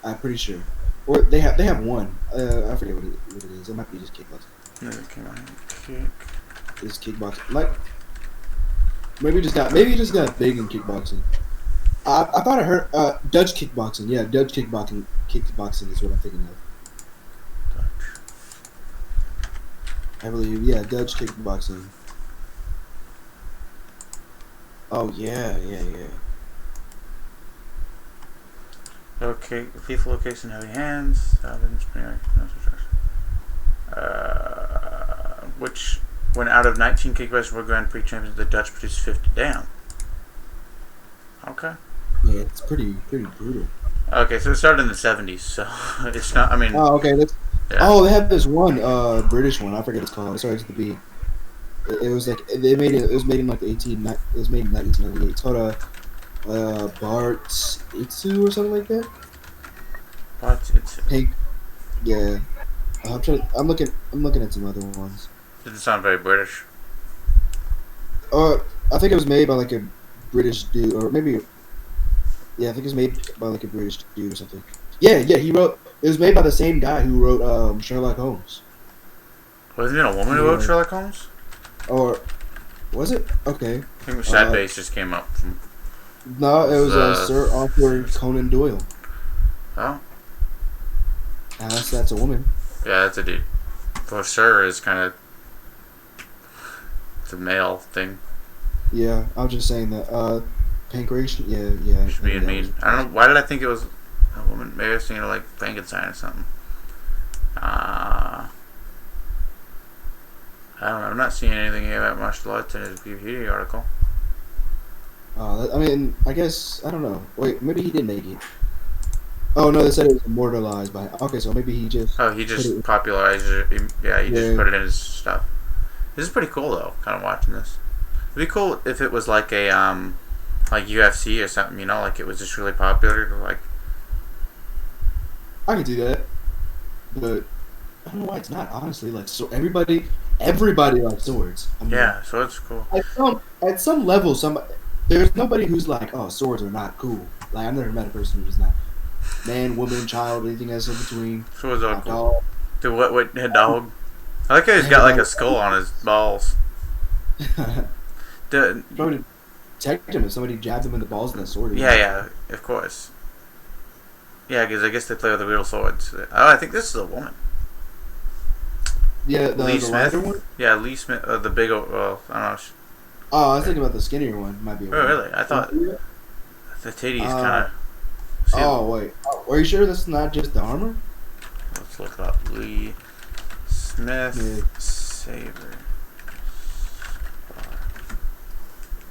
I'm pretty sure. Or they have one. I forget what it is. It might be just kickboxing. No, it came on. Kick. It's kickboxing. Like maybe it just got big in kickboxing. I thought I heard Dutch kickboxing. Yeah, Dutch kickboxing. Kickboxing is what I'm thinking of. I believe, yeah, Dutch kickboxing. Oh yeah. Okay, lethal location, heavy hands, which when out of 19 kickboxing World Grand Prix champions, the Dutch produced 50. Damn. Okay. Yeah, it's pretty brutal. Okay, so it started in the 70s, so it's not. I mean. Oh, okay. Yeah. Oh, they have this one British one. I forget what it's called. It starts with the B. It was like they made it. It was made in like It was made in 1998. It's called Bart's Itsu or something like that. Bart's Itsu. Pink. Yeah. I'm looking at some other ones. Doesn't sound very British. I think it was made by like a British dude, or maybe. Yeah, I think it was made by like a British dude or something. Yeah. He wrote. It was made by the same guy who wrote Sherlock Holmes. Wasn't it a woman who wrote Sherlock Holmes? Or was it? Okay. I think Sad Base just came up from. No, it was Sir Arthur Conan Doyle. Oh. That's a woman. Yeah, that's a dude. Well, Sir is kind of. It's a male thing. Yeah, I was just saying that. Pancreation? Yeah. Just being mean. I don't know. Why did I think it was a woman? Maybe I was thinking of like Frankenstein or something. I don't know. I'm not seeing anything here about martial arts in his PvP article. I mean, I guess, I don't know. Wait, maybe he did make it. Oh, no, they said it was immortalized by... Okay, so maybe he just... Oh, he just popularized it. Yeah, he just put it in his stuff. This is pretty cool, though, kind of watching this. It'd be cool if it was like a, like UFC or something, you know? Like, it was just really popular, like... I could do that. But, I don't know why it's not, honestly. Like, so everybody likes swords. I mean, yeah, swords are cool. At some level, there's nobody who's like, oh, swords are not cool. Like, I've never met a person who's not. Man, woman, child, anything else in between. Swords are cool. Dude, what a dog? I like how he's got like a skull on his balls. Probably protect him if somebody jabbed him in the balls with that sword. Yeah, of course. Yeah, because I guess they play with the real swords. Oh, I think this is a woman. Yeah, Lee Smith. One? Yeah, Lee Smith. The big. Well, I don't know. Oh, I was thinking about the skinnier one. Might be. Oh, really? I thought the titties kind of. Oh wait, are you sure this is not just the armor? Let's look up Lee Smith Saber.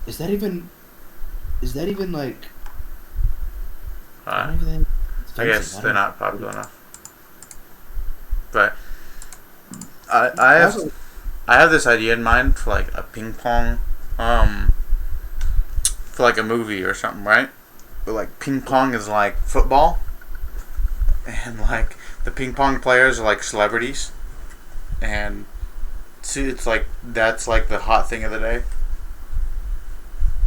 Is that even like? I guess they're not popular enough. But I have this idea in mind for like a ping pong, for like a movie or something, right? But like ping pong is like football, and like the ping pong players are like celebrities, and see, it's like that's like the hot thing of the day.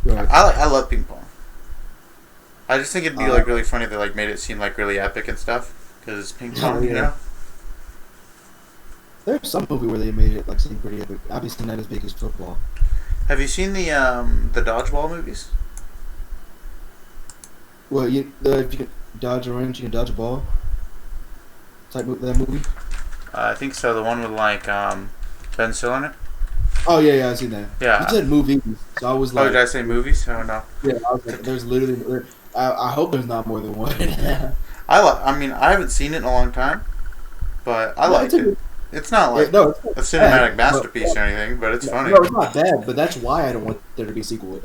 Right. I love ping pong. I just think it'd be like really funny if they like made it seem like really epic and stuff because it's ping pong, you know. There's some movie where they made it like seem pretty epic. Obviously not as big as football. Have you seen the dodgeball movies? Well, if you can dodge a wrench, you can dodge a ball. type of that movie? I think so. The one with like Ben Stiller in it. Oh yeah, I've seen that. Yeah. You said movies, so I was like. Oh, did I say movies? Oh no. Yeah, I was like, there's literally. I hope there's not more than one. I mean, I haven't seen it in a long time, but I liked it. It's not like it's not a cinematic bad, masterpiece or anything, but it's funny. No, it's not bad, but that's why I don't want there to be a sequel.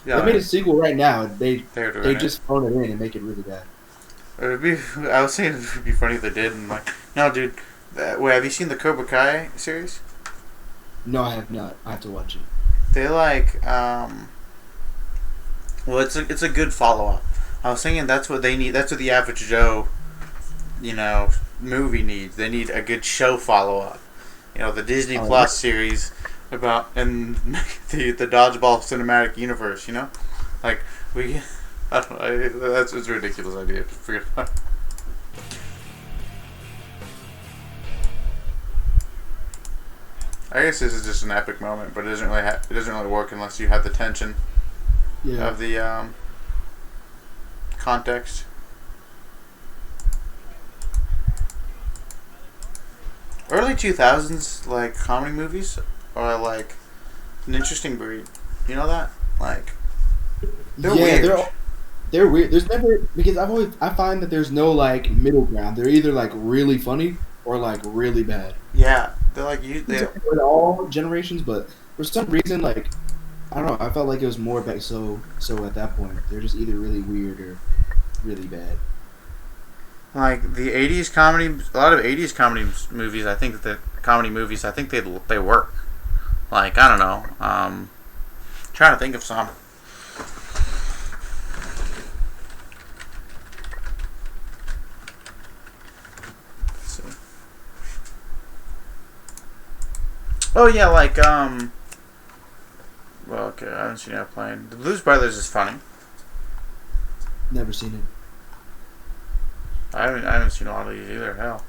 Yeah, they made a sequel right now, and they doing just phone it in and make it really bad. I was saying it would be funny if they did, and like, no, dude. Wait, have you seen the Cobra Kai series? No, I have not. I have to watch it. They like, well, it's a good follow up. I was thinking that's what they need. That's what the average Joe, movie needs. They need a good show follow up. The Disney Plus series about and the Dodgeball cinematic universe. Like we, I don't know. It's a ridiculous idea. Forget about it. I guess this is just an epic moment, but it doesn't really work unless you have the tension of the context. Early 2000s like comedy movies are like an interesting breed. You know that? Like they're weird. They're weird. There's never because I find that there's no like middle ground. They're either like really funny or like really bad. Yeah. They're like they're all generations, but for some reason, like I don't know, I felt like it was more back so at that point. They're just either really weird or really bad. Like the 80s comedy, a lot of 80s comedy movies. I think they work. Like I don't know, trying to think of some. Oh yeah, like well, okay, I haven't seen that playing. The Blues Brothers is funny. Never seen it. I haven't seen all of these either. Hell,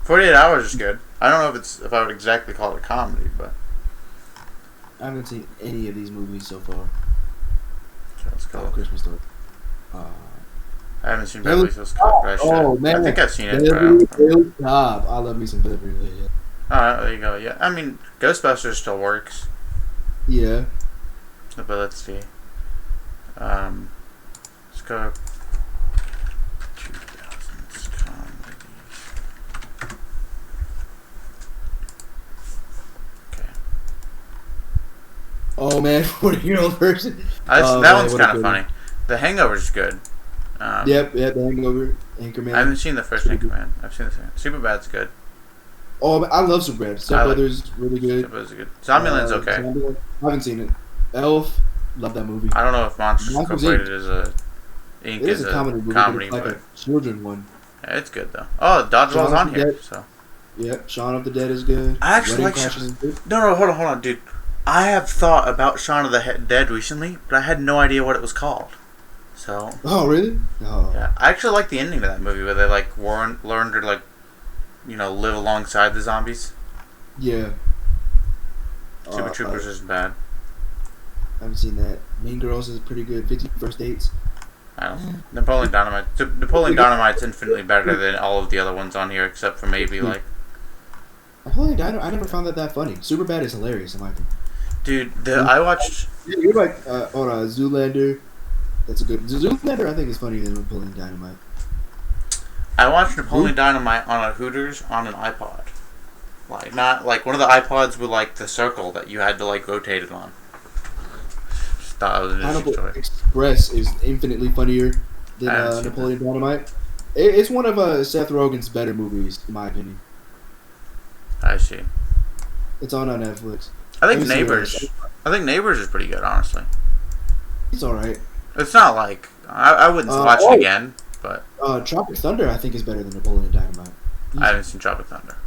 48 Hours is good. I don't know if I would exactly call it a comedy, but I haven't seen any of these movies so far. So let's go. Christmas Story. I haven't seen Beverly Hills Cop, but I should. Oh man, I think I've seen it. Beverly Hills Cop. I love me some Beverly Hills. Yeah. Alright, there you go. Yeah, I mean, Ghostbusters still works. Yeah. But let's see. Let's go. 2000s comedies. Okay. Oh man, 40-year-old person. That one's kind of funny. The Hangover is good. Yep, The Hangover, Anchorman. I haven't seen the first Anchorman. I've seen the second. Superbad's good. Oh, I love Superbad. Step Brothers, really good. Step Brothers is good. Zombieland's okay. Zombieland, I haven't seen it. Elf, love that movie. I don't know if Monsters Incorporated is a comedy, like but a children one. Yeah, it's good though. Oh, Dodgeball's on here. So. Yep, Shaun of the Dead is good. I actually like. No, hold on, dude. I have thought about Shaun of the Dead recently, but I had no idea what it was called. So. Oh really? Oh. Yeah, I actually like the ending of that movie where they like learned to like. Live alongside the zombies. Yeah. Super Troopers isn't bad. I haven't seen that. Mean Girls is pretty good. 50 First Dates. I don't know. Napoleon Dynamite. Napoleon Dynamite's infinitely better than all of the other ones on here, except for maybe like. Napoleon Dynamite. I never found that funny. Superbad is hilarious in my opinion. Dude, I watched. You're like Zoolander. That's a good. Zoolander I think is funnier than Napoleon Dynamite. I watched Napoleon Dynamite on a Hooters on an iPod. Like, not like one of the iPods with like the circle that you had to like rotate it on. Just thought it was an interesting story. Express is infinitely funnier than Napoleon Dynamite. It's one of Seth Rogen's better movies, in my opinion. I see. It's on Netflix. I think Neighbors is pretty good, honestly. It's alright. It's not like I wouldn't watch it again. But Tropic Thunder, I think, is better than Napoleon Dynamite. I haven't seen Tropic Thunder.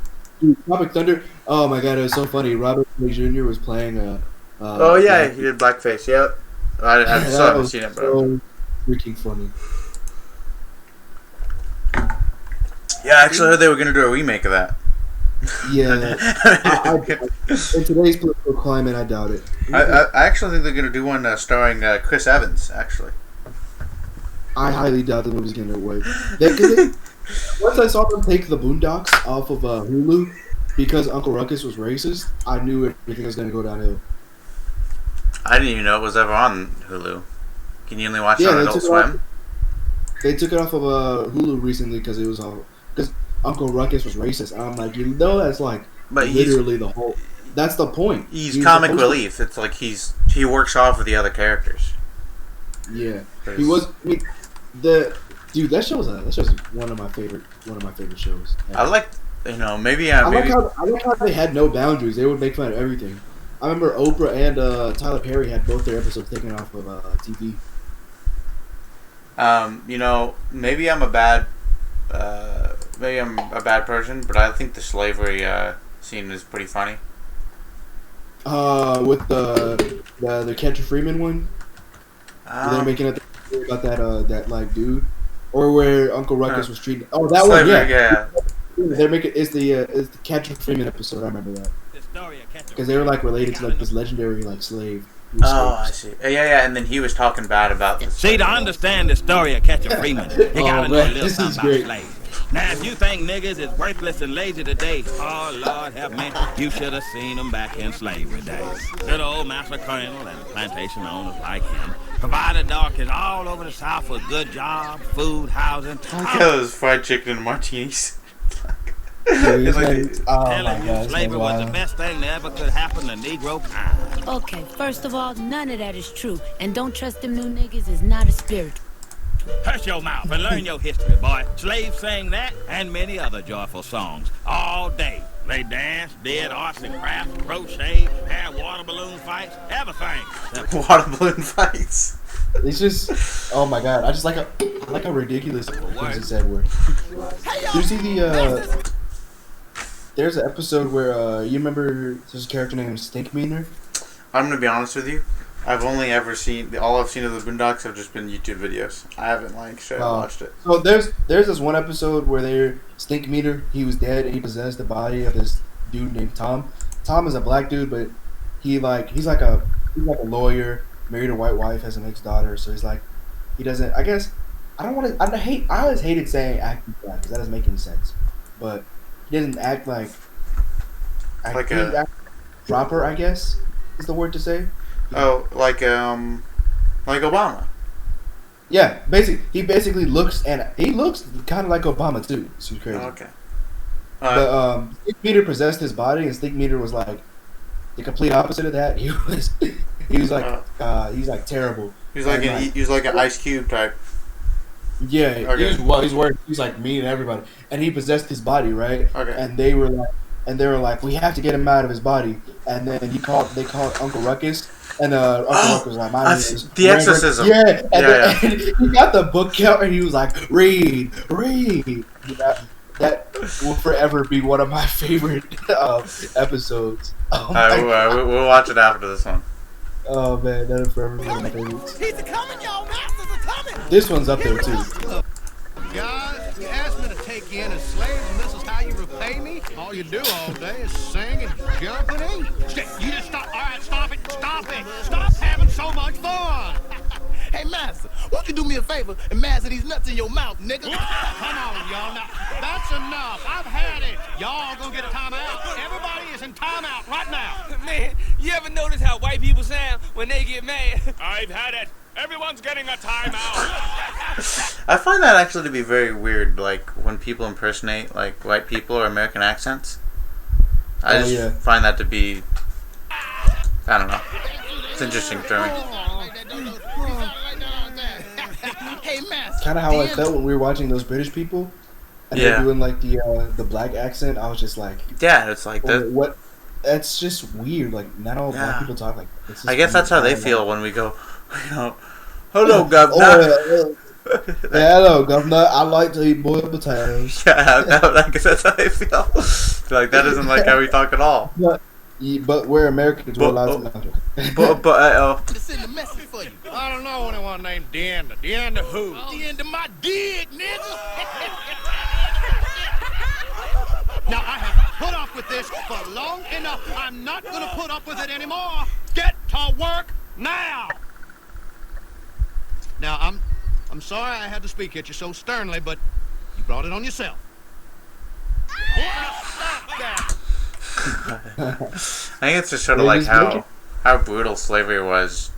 Dude, Tropic Thunder. Oh my god, it was so funny. Robert Downey Jr. was playing oh yeah, he did blackface. Yep. I still haven't seen it, bro. So freaking funny. Yeah, I actually heard they were gonna do a remake of that. Yeah. In today's political climate, I doubt it. I actually think they're gonna do one starring Chris Evans. Actually. I highly doubt the movie's gonna work. Once I saw them take the Boondocks off of Hulu because Uncle Ruckus was racist, I knew everything was going to go downhill. I didn't even know it was ever on Hulu. Can you only watch it on Adult Swim? They took it off of Hulu recently because it was because Uncle Ruckus was racist. And I'm like, that's like literally the whole. That's the point. He's comic relief. It's like he works off of the other characters. Yeah, he was. Dude, that show's one of my favorite shows. I like, maybe I like how they had no boundaries. They would make fun of everything. I remember Oprah and Tyler Perry had both their episodes taken off of TV. Maybe I'm a bad person, but I think the slavery scene is pretty funny. With the Catcher Freeman one, they're making it about that like dude, or where Uncle Ruckus was treated. Oh, that one, yeah. They're making it's the Catcher Freeman episode. I remember that because they were like related to like this legendary like slave. Oh, I see. Yeah, and then he was talking bad about this. See, to understand the story of Catcher Freeman, you gotta know a little something about slaves. Now, if you think niggas is worthless and lazy today, oh, Lord help me, you should have seen them back in slavery days. Good old Master Colonel and plantation owners like him provided darkies all over the South with good jobs, food, housing. Those fried chicken and martinis. Telling you slavery was the best thing that ever could happen to Negro kind. Okay, first of all, none of that is true. And don't trust them new niggas is not a spirit. Hush your mouth and learn your history, boy. Slaves sang that and many other joyful songs all day. They danced, did arts and crafts, crochet, had water balloon fights, everything. Water balloon fights. It's just, oh my god! I like how ridiculous things it said were. You see there's an episode where you remember there's a character named Stinkmeaner. I'm gonna be honest with you. I've only ever seen all I've seen of the Boondocks have just been YouTube videos. I haven't watched it. So there's this one episode where Stinkmeaner, he was dead and he possessed the body of this dude named Tom. Tom is a black dude, but he's like a lawyer, married a white wife, has an ex-daughter. So he doesn't. I guess I always hated saying acting black because that doesn't make any sense. But he doesn't act like proper, I guess is the word to say. Oh, like Obama. Yeah, he basically looks kind of like Obama too. It's crazy. Okay. But Stinkmeaner possessed his body, and Stinkmeaner was like the complete opposite of that. He was like terrible. He's like an Ice Cube type. Yeah, okay. He's like me and everybody, and he possessed his body, right? Okay. And they were like, we have to get him out of his body, and then they called Uncle Ruckus. And Uncle Ruckus was like, my name is The Exorcism. Yeah, and he got the book out and he was like, read. That will forever be one of my favorite episodes. We'll watch it after this one. Oh man, that'll forever be one of my favorites. He's coming, y'all. Masters are coming. This one's up there too. Guys, you asked me to take you in as slaves, and this is how you repay me? All you do all day is sing and jump and eat. You just stop. All right, stop it. Stop having so much fun. Hey, Master, won't you do me a favor and master these nuts in your mouth, nigga? Come on, y'all. Now, that's enough. I've had it. Y'all gonna get a timeout. Everybody is in timeout right now. Man, you ever notice how white people sound when they get mad? I've had it. Everyone's getting a timeout. I find that actually to be very weird, like when people impersonate like white people or American accents. I just find that to be, I don't know. It's interesting to me. Kind of how I felt when we were watching those British people, and they're doing like the black accent. I was just like, yeah, it's like that. What? That's just weird. Like not all black people talk like. I guess that's how they feel when we go. Hello, governor. Hello, governor. I like to eat boiled potatoes. Yeah, I guess that's how they feel. Like that isn't like how we talk at all. But we're Americans. We're allowed to. I don't know anyone named Deanda. Deanda who? Deanda my dick, nigga. Now I have put up with this for long enough. I'm not gonna put up with it anymore. Get to work now. Now I'm sorry I had to speak at you so sternly, but you You brought it on yourself. I think it's just sort of like how brutal slavery was.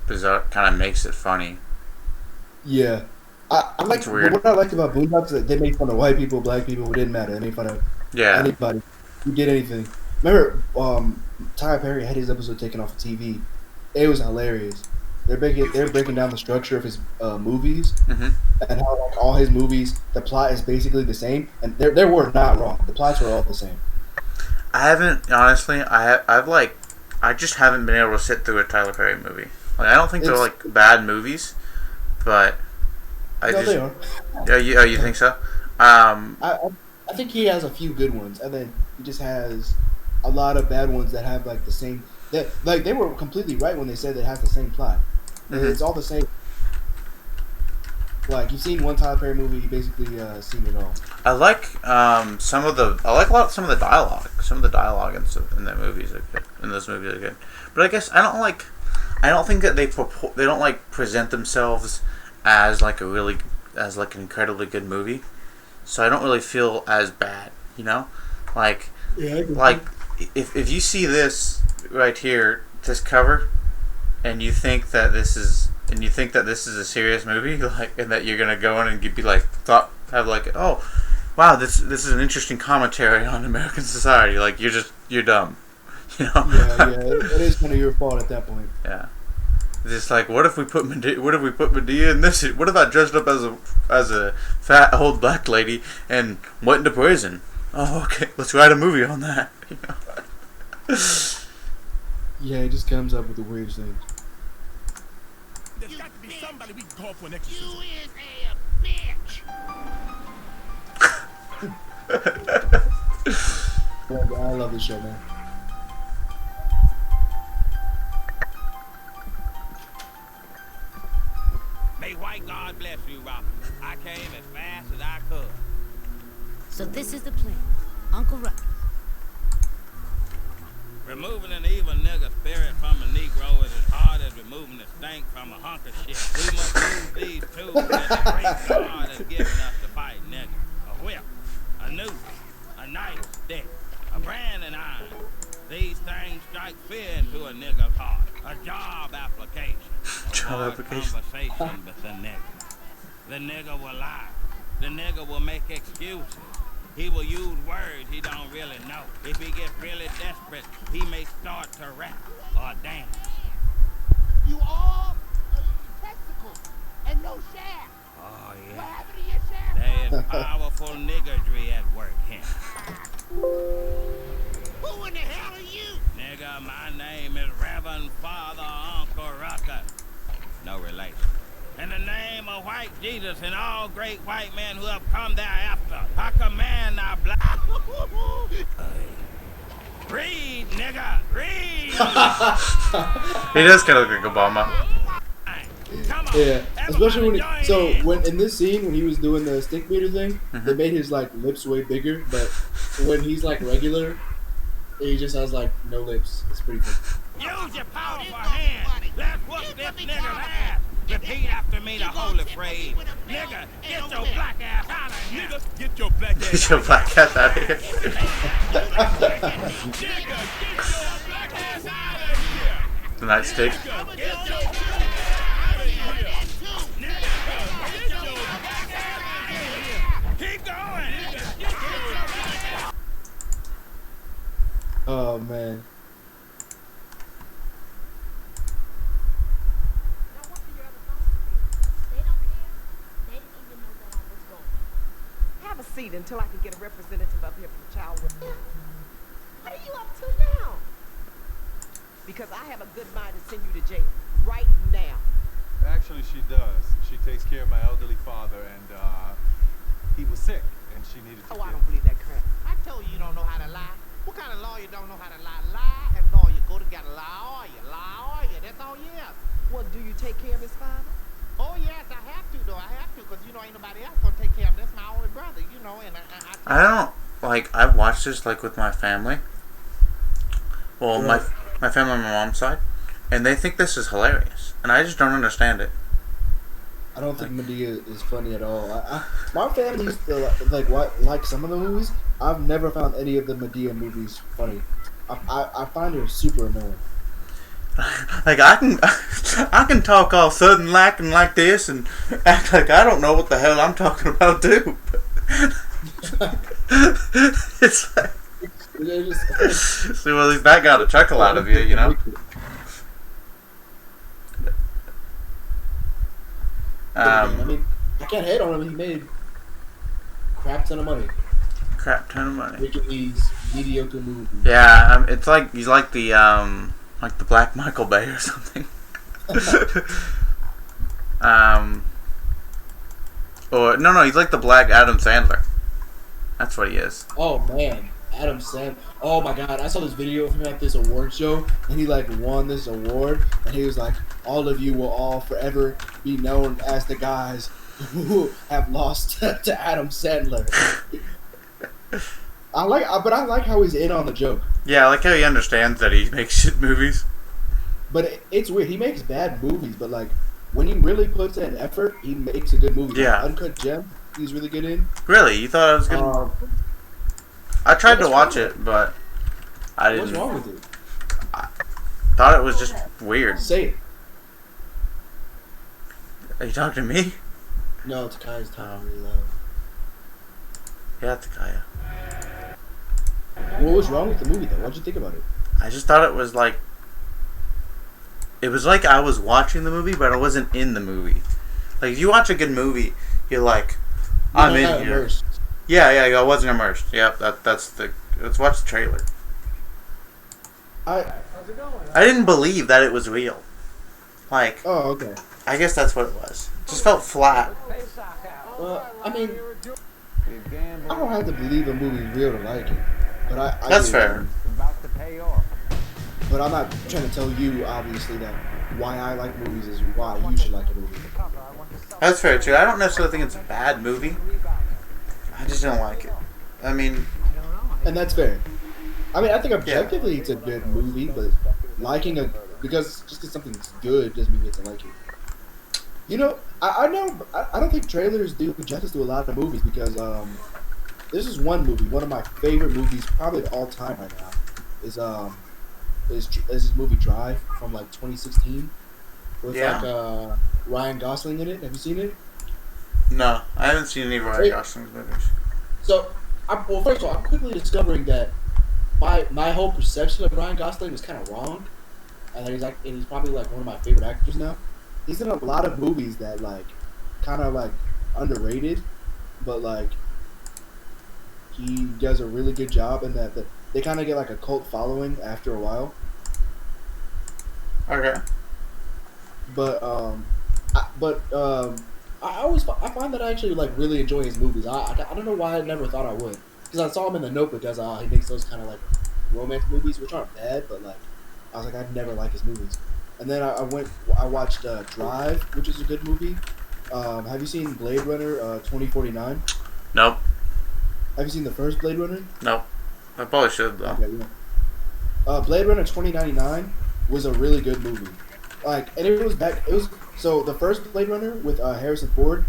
Bizarre, kind of makes it funny. Yeah, I like what I liked about Boondocks is that they made fun of white people, black people. It didn't matter. They made fun of anybody who did anything. Remember, Tyler Perry had his episode taken off of TV. It was hilarious. They're breaking down the structure of his movies and how like all his movies, the plot is basically the same, and they were not wrong. The plots were all the same. I haven't honestly. I just haven't been able to sit through a Tyler Perry movie. Like, I don't think they're like bad movies, but they are. You think so? I think he has a few good ones, and then he just has a lot of bad ones that have like the same. Like they were completely right when they said it has the same plot. It's all the same. Like you've seen one Tyler Perry movie, you basically seen it all. I like some of the dialogue. Some of the dialogue in the movies are good. In those movies are good. But I guess I don't think that they don't like present themselves as like an incredibly good movie. So I don't really feel as bad, you know? Like if you see this right here, this cover, and you think that this is a serious movie, like, and that you're gonna go in and be like, oh, wow, this is an interesting commentary on American society. Like, you're dumb, you know? Yeah, it is kind of your fault at that point. Yeah, it's just like, what if we put Medea in this? What if I dressed up as a fat old black lady and went into prison? Oh, okay, let's write a movie on that. You know? Yeah, he just comes up with the weirdest things. There's got to be somebody we can call for an exorcism. You is a bitch. I love this show, man. May white God bless you, Robert. I came as fast as I could. So this is the plan, Uncle Rock. Removing an evil nigger spirit from a Negro is as hard as removing the stank from a hunk of shit. We must move these two that the great God has given us to fight niggas. A whip, a noose, a knife, stick, a branding iron. These things strike fear into a nigger's heart. A job application. Conversation with the nigger. The nigger will lie. The nigger will make excuses. He will use words he don't really know. If he gets really desperate, he may start to rap or dance. You all testicles and no shaft. Oh, yeah. What happened to your shaft? There is powerful niggardry at work here. Who in the hell are you? Nigga, my name is Reverend Father Uncle Rucker. No relation. In the name of white Jesus and all great white men who have come thereafter, I command our black. Read, nigga, read. He does kind of look like Obama. Yeah, especially when in this scene when he was doing the stick meter thing, they made his like lips way bigger, but when he's like regular, he just has like no lips. It's pretty cool. Use your powerful hand. Let's whoop this nigga's ass. Repeat after me the holy phrase. Nigga, get your black ass out of here. Nigga, get your black ass Get your black ass out of here. Nigga, get your black ass out of here. The nightstick. Keep going. Oh man. Have a seat until I can get a representative up here from the child with me. What are you up to now? Because I have a good mind to send you to jail right now. Actually, she does. She takes care of my elderly father, and he was sick, and she needed to. Oh, I don't believe that crap. I told you don't know how to lie. What kind of lawyer don't know how to lie? Lie and lawyer go together. Lie, lawyer. That's all you have. Well, do you take care of his father? Oh, yes, I have to, though. I have to, because, you know, ain't nobody else going to take care of him. That's my only brother, you know, and I don't, like, I've watched this, like, with my family. Well, my family on my mom's side. And they think this is hilarious. And I just don't understand it. I don't think Madea is funny at all. My family used to like some of the movies. I've never found any of the Madea movies funny. I find her super annoying. Like I can talk all sudden like this and act like I don't know what the hell I'm talking about too. It's like, see, well, at least that got a chuckle out of you, you know. I mean, I can't hate on him. He made crap ton of money. Making these mediocre movies. Yeah, it's like he's like the Black Michael Bay or something. Or no, he's like the Black Adam Sandler. That's what he is. Oh man, Adam Sandler. Oh my God, I saw this video of him at this award show, and he like won this award, and he was like, "All of you will all forever be known as the guys who have lost to Adam Sandler." I like how he's in on the joke. Yeah, I like how he understands that he makes shit movies. But it's weird. He makes bad movies, but like when he really puts in effort, he makes a good movie. Yeah. Like Uncut Gem, he's really good in. Really? You thought it was good? I tried to watch it, but I didn't. What's wrong with it? I thought it was just weird. Say it. Are you talking to me? No, it's Kaya's talking really loud. Yeah, it's Kaya. What was wrong with the movie though? What'd you think about it? I just thought it was like I was watching the movie, but I wasn't in the movie. Like if you watch a good movie, you're like, I'm in here. Immersed. Yeah, I wasn't immersed. Yep, let's watch the trailer. I didn't believe that it was real. Like, oh, okay. I guess that's what it was. It just felt flat. Well, I mean, I don't have to believe a movie is real to like it. But I that's fair. About to pay off. But I'm not trying to tell you, obviously, that why I like movies is why you should like a movie. That's fair too. I don't necessarily think it's a bad movie. I just don't like it. I mean, and that's fair. I mean, I think objectively it's a good movie, but liking because something's good doesn't mean you get to like it. You know, I don't think trailers do justice to a lot of movies because this is one movie, one of my favorite movies, probably of all time right now, is this movie Drive from like 2016 with like Ryan Gosling in it. Have you seen it? No, I haven't seen any of Ryan Gosling's movies. So, first of all, I'm quickly discovering that my whole perception of Ryan Gosling was kind of wrong, and that he's probably like one of my favorite actors now. He's in a lot of movies that like kind of like underrated, but like he does a really good job, and that they kind of get like a cult following after a while. Okay. But I find that I actually like really enjoy his movies. I don't know why I never thought I would, because I saw him in The Notebook as he makes those kind of like romance movies, which aren't bad, but like I was like I'd never like his movies. And then I watched Drive, which is a good movie. Have you seen Blade Runner 2049? Nope. Have you seen the first Blade Runner? Nope. I probably should though. Okay, yeah. Blade Runner 2099 was a really good movie. Like, and it was so the first Blade Runner with Harrison Ford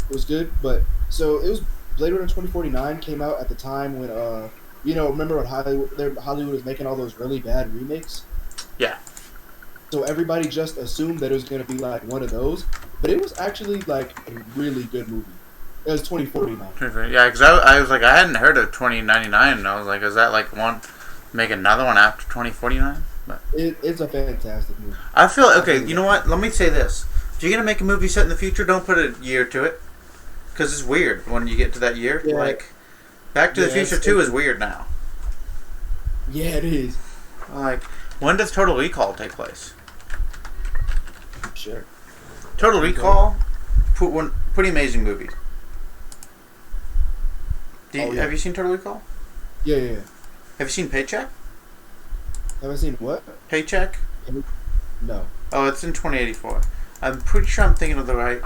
was good, but so it was Blade Runner 2049 came out at the time when remember when Hollywood was making all those really bad remakes? Yeah. So everybody just assumed that it was going to be like one of those, but it was actually like a really good movie. It was 2049. Yeah, because I was like, I hadn't heard of 2099, and I was like, is that like make another one after 2049? But it's a fantastic movie. I feel, okay, you know what? Let me say this. If you're going to make a movie set in the future, don't put a year to it. Because it's weird when you get to that year. Yeah. Like, Back to the Future 2 is weird now. Yeah, it is. Like, when does Total Recall take place? Sure. Total Recall, pretty amazing movie. Have you seen Total Recall? Yeah. Have you seen Paycheck? Have I seen what? Paycheck? No. Oh, it's in 2084. I'm pretty sure I'm thinking of the right...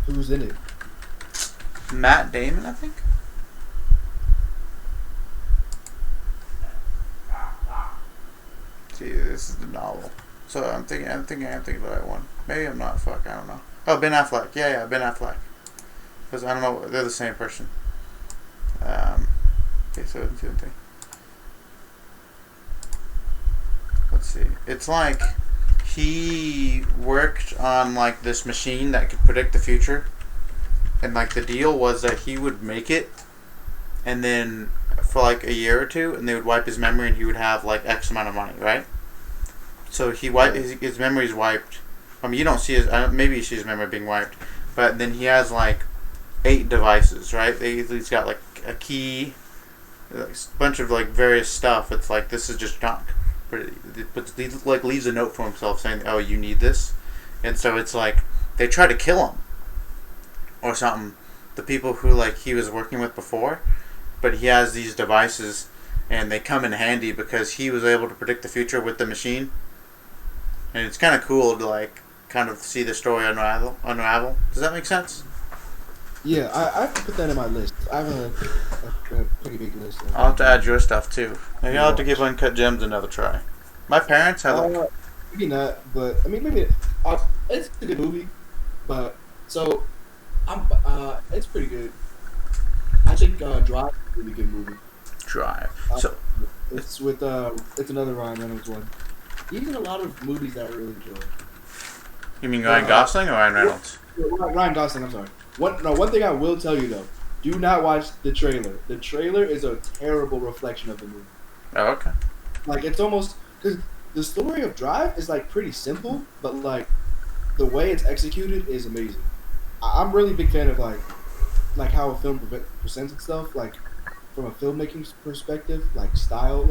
Who's in it? Matt Damon, I think? See, this is the novel. So I'm thinking the right one. Maybe I'm not. Fuck, I don't know. Oh, Ben Affleck. Yeah, Ben Affleck. Because I don't know, they're the same person. Okay, so let's see. It's like he worked on like this machine that could predict the future, and like the deal was that he would make it, and then for like a year or two, and they would wipe his memory, and he would have like X amount of money, right? So his memory's wiped. I mean, you don't see maybe you see his memory being wiped, but then he has like 8 devices, right? He's got like a key, a bunch of like various stuff. It's like, this is just junk. But he like leaves a note for himself saying, "Oh, you need this," and so it's like they try to kill him or something. The people who like he was working with before, but he has these devices, and they come in handy because he was able to predict the future with the machine. And it's kind of cool to like kind of see the story unravel. Does that make sense? Yeah, I have to put that in my list. I have a pretty big list. I'll have to add your stuff too. Maybe I'll have to give Uncut Gems another try. My parents have maybe not, but I mean maybe it's a good movie. But so it's pretty good. I think Drive is a really good movie. Drive. So it's with it's another Ryan Reynolds one. Even a lot of movies that I really enjoy. You mean Ryan Gosling or Ryan Reynolds? Ryan Gosling, I'm sorry. One thing I will tell you though, do not watch the trailer. The trailer is a terrible reflection of the movie. Oh, okay. Like, it's almost, because the story of Drive is like pretty simple, but like the way it's executed is amazing. I'm really a big fan of like how a film presents itself, like from a filmmaking perspective, like style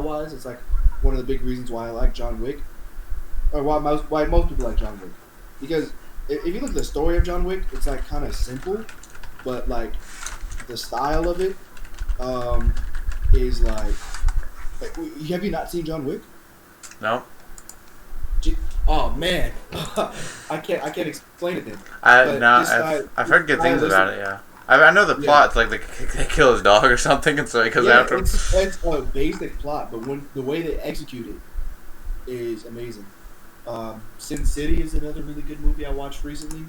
wise. It's like one of the big reasons why I like John Wick, or why most people like John Wick, because if you look at the story of John Wick, it's like kind of simple, but like the style of it is like have you not seen John Wick? No. Oh man, I can't explain it then. I've heard good things about it. Yeah, I know the plot. It's like they kill his dog or something, and so he goes after him. It's a basic plot, but when the way they execute it is amazing. Sin City is another really good movie I watched recently.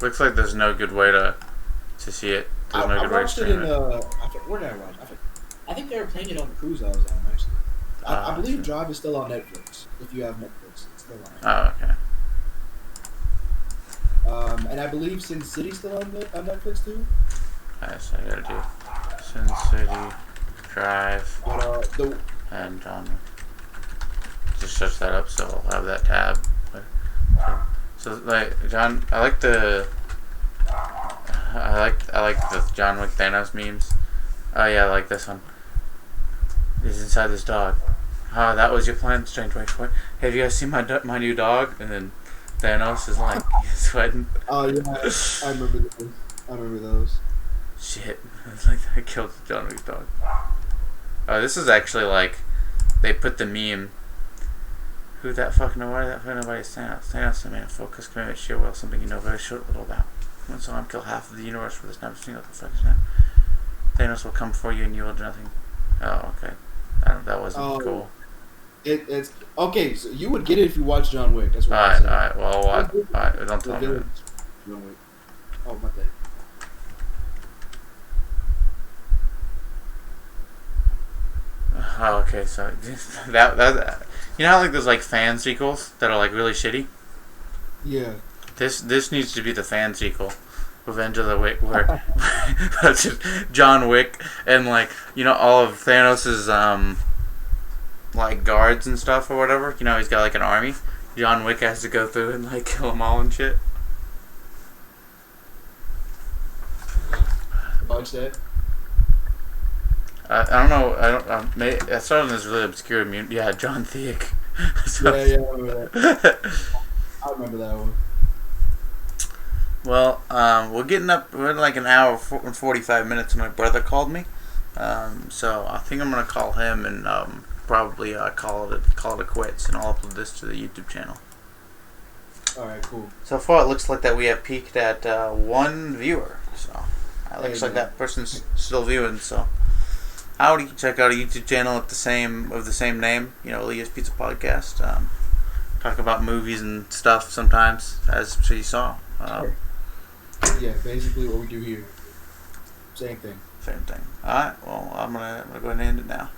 Looks like there's no good way to see it. There's no good way to stream it. Where did I watch? I think they were playing it on the cruise I was on, actually. I believe Drive is still on Netflix. If you have Netflix, it's still on. Oh, okay. And I believe Sin City's still on Netflix too. Nice, I gotta do Sin City, Drive, and just search that up, so I'll have that tab. So like John, I like the John Wick Thanos memes. Oh yeah, I like this one. He's inside this dog. Oh, that was your plan, Strange Wait. Have you guys seen my new dog? And then Thanos is like sweating. Oh yeah, I remember those. Shit, it's like I killed John Wick's dog. Oh, this is actually like they put the meme. Who that fucking know? Why that fucking nobody Thanos? Thanos, a man, focus, commitment, sheer will, something you know very short little about. When someone kill half of the universe for this never seen what the fuck is now. Thanos will come for you and you will do nothing. Oh, okay. That wasn't cool. It's okay. So you would get it if you watched John Wick. That's what I'm saying. Alright. Well, what? Alright, don't tell me. John Wick. Oh, my bad. Oh, okay. So that you know how like there's like fan sequels that are like really shitty. Yeah. This needs to be the fan sequel. Revenge of the Wick, where that's just John Wick and like all of Thanos's like guards and stuff or whatever. He's got like an army. John Wick has to go through and like kill them all and shit. Watch that. I don't know. I started in this really obscure meme. Yeah, John Thiek. So, yeah, I remember that. I remember that one. Well, we're in like an hour and 45 minutes, and my brother called me. So I think I'm gonna call him and probably call it a quits, and I'll upload this to the YouTube channel. All right, cool. So far, it looks like that we have peaked at 1 viewer. So it looks like that person's still viewing. So out, you can check out a YouTube channel of the same name. You know, Leah's Pizza Podcast. Talk about movies and stuff sometimes, as I'm sure you saw. Yeah, basically what we do here. Same thing. Same thing. All right. Well, I'm gonna go ahead and end it now.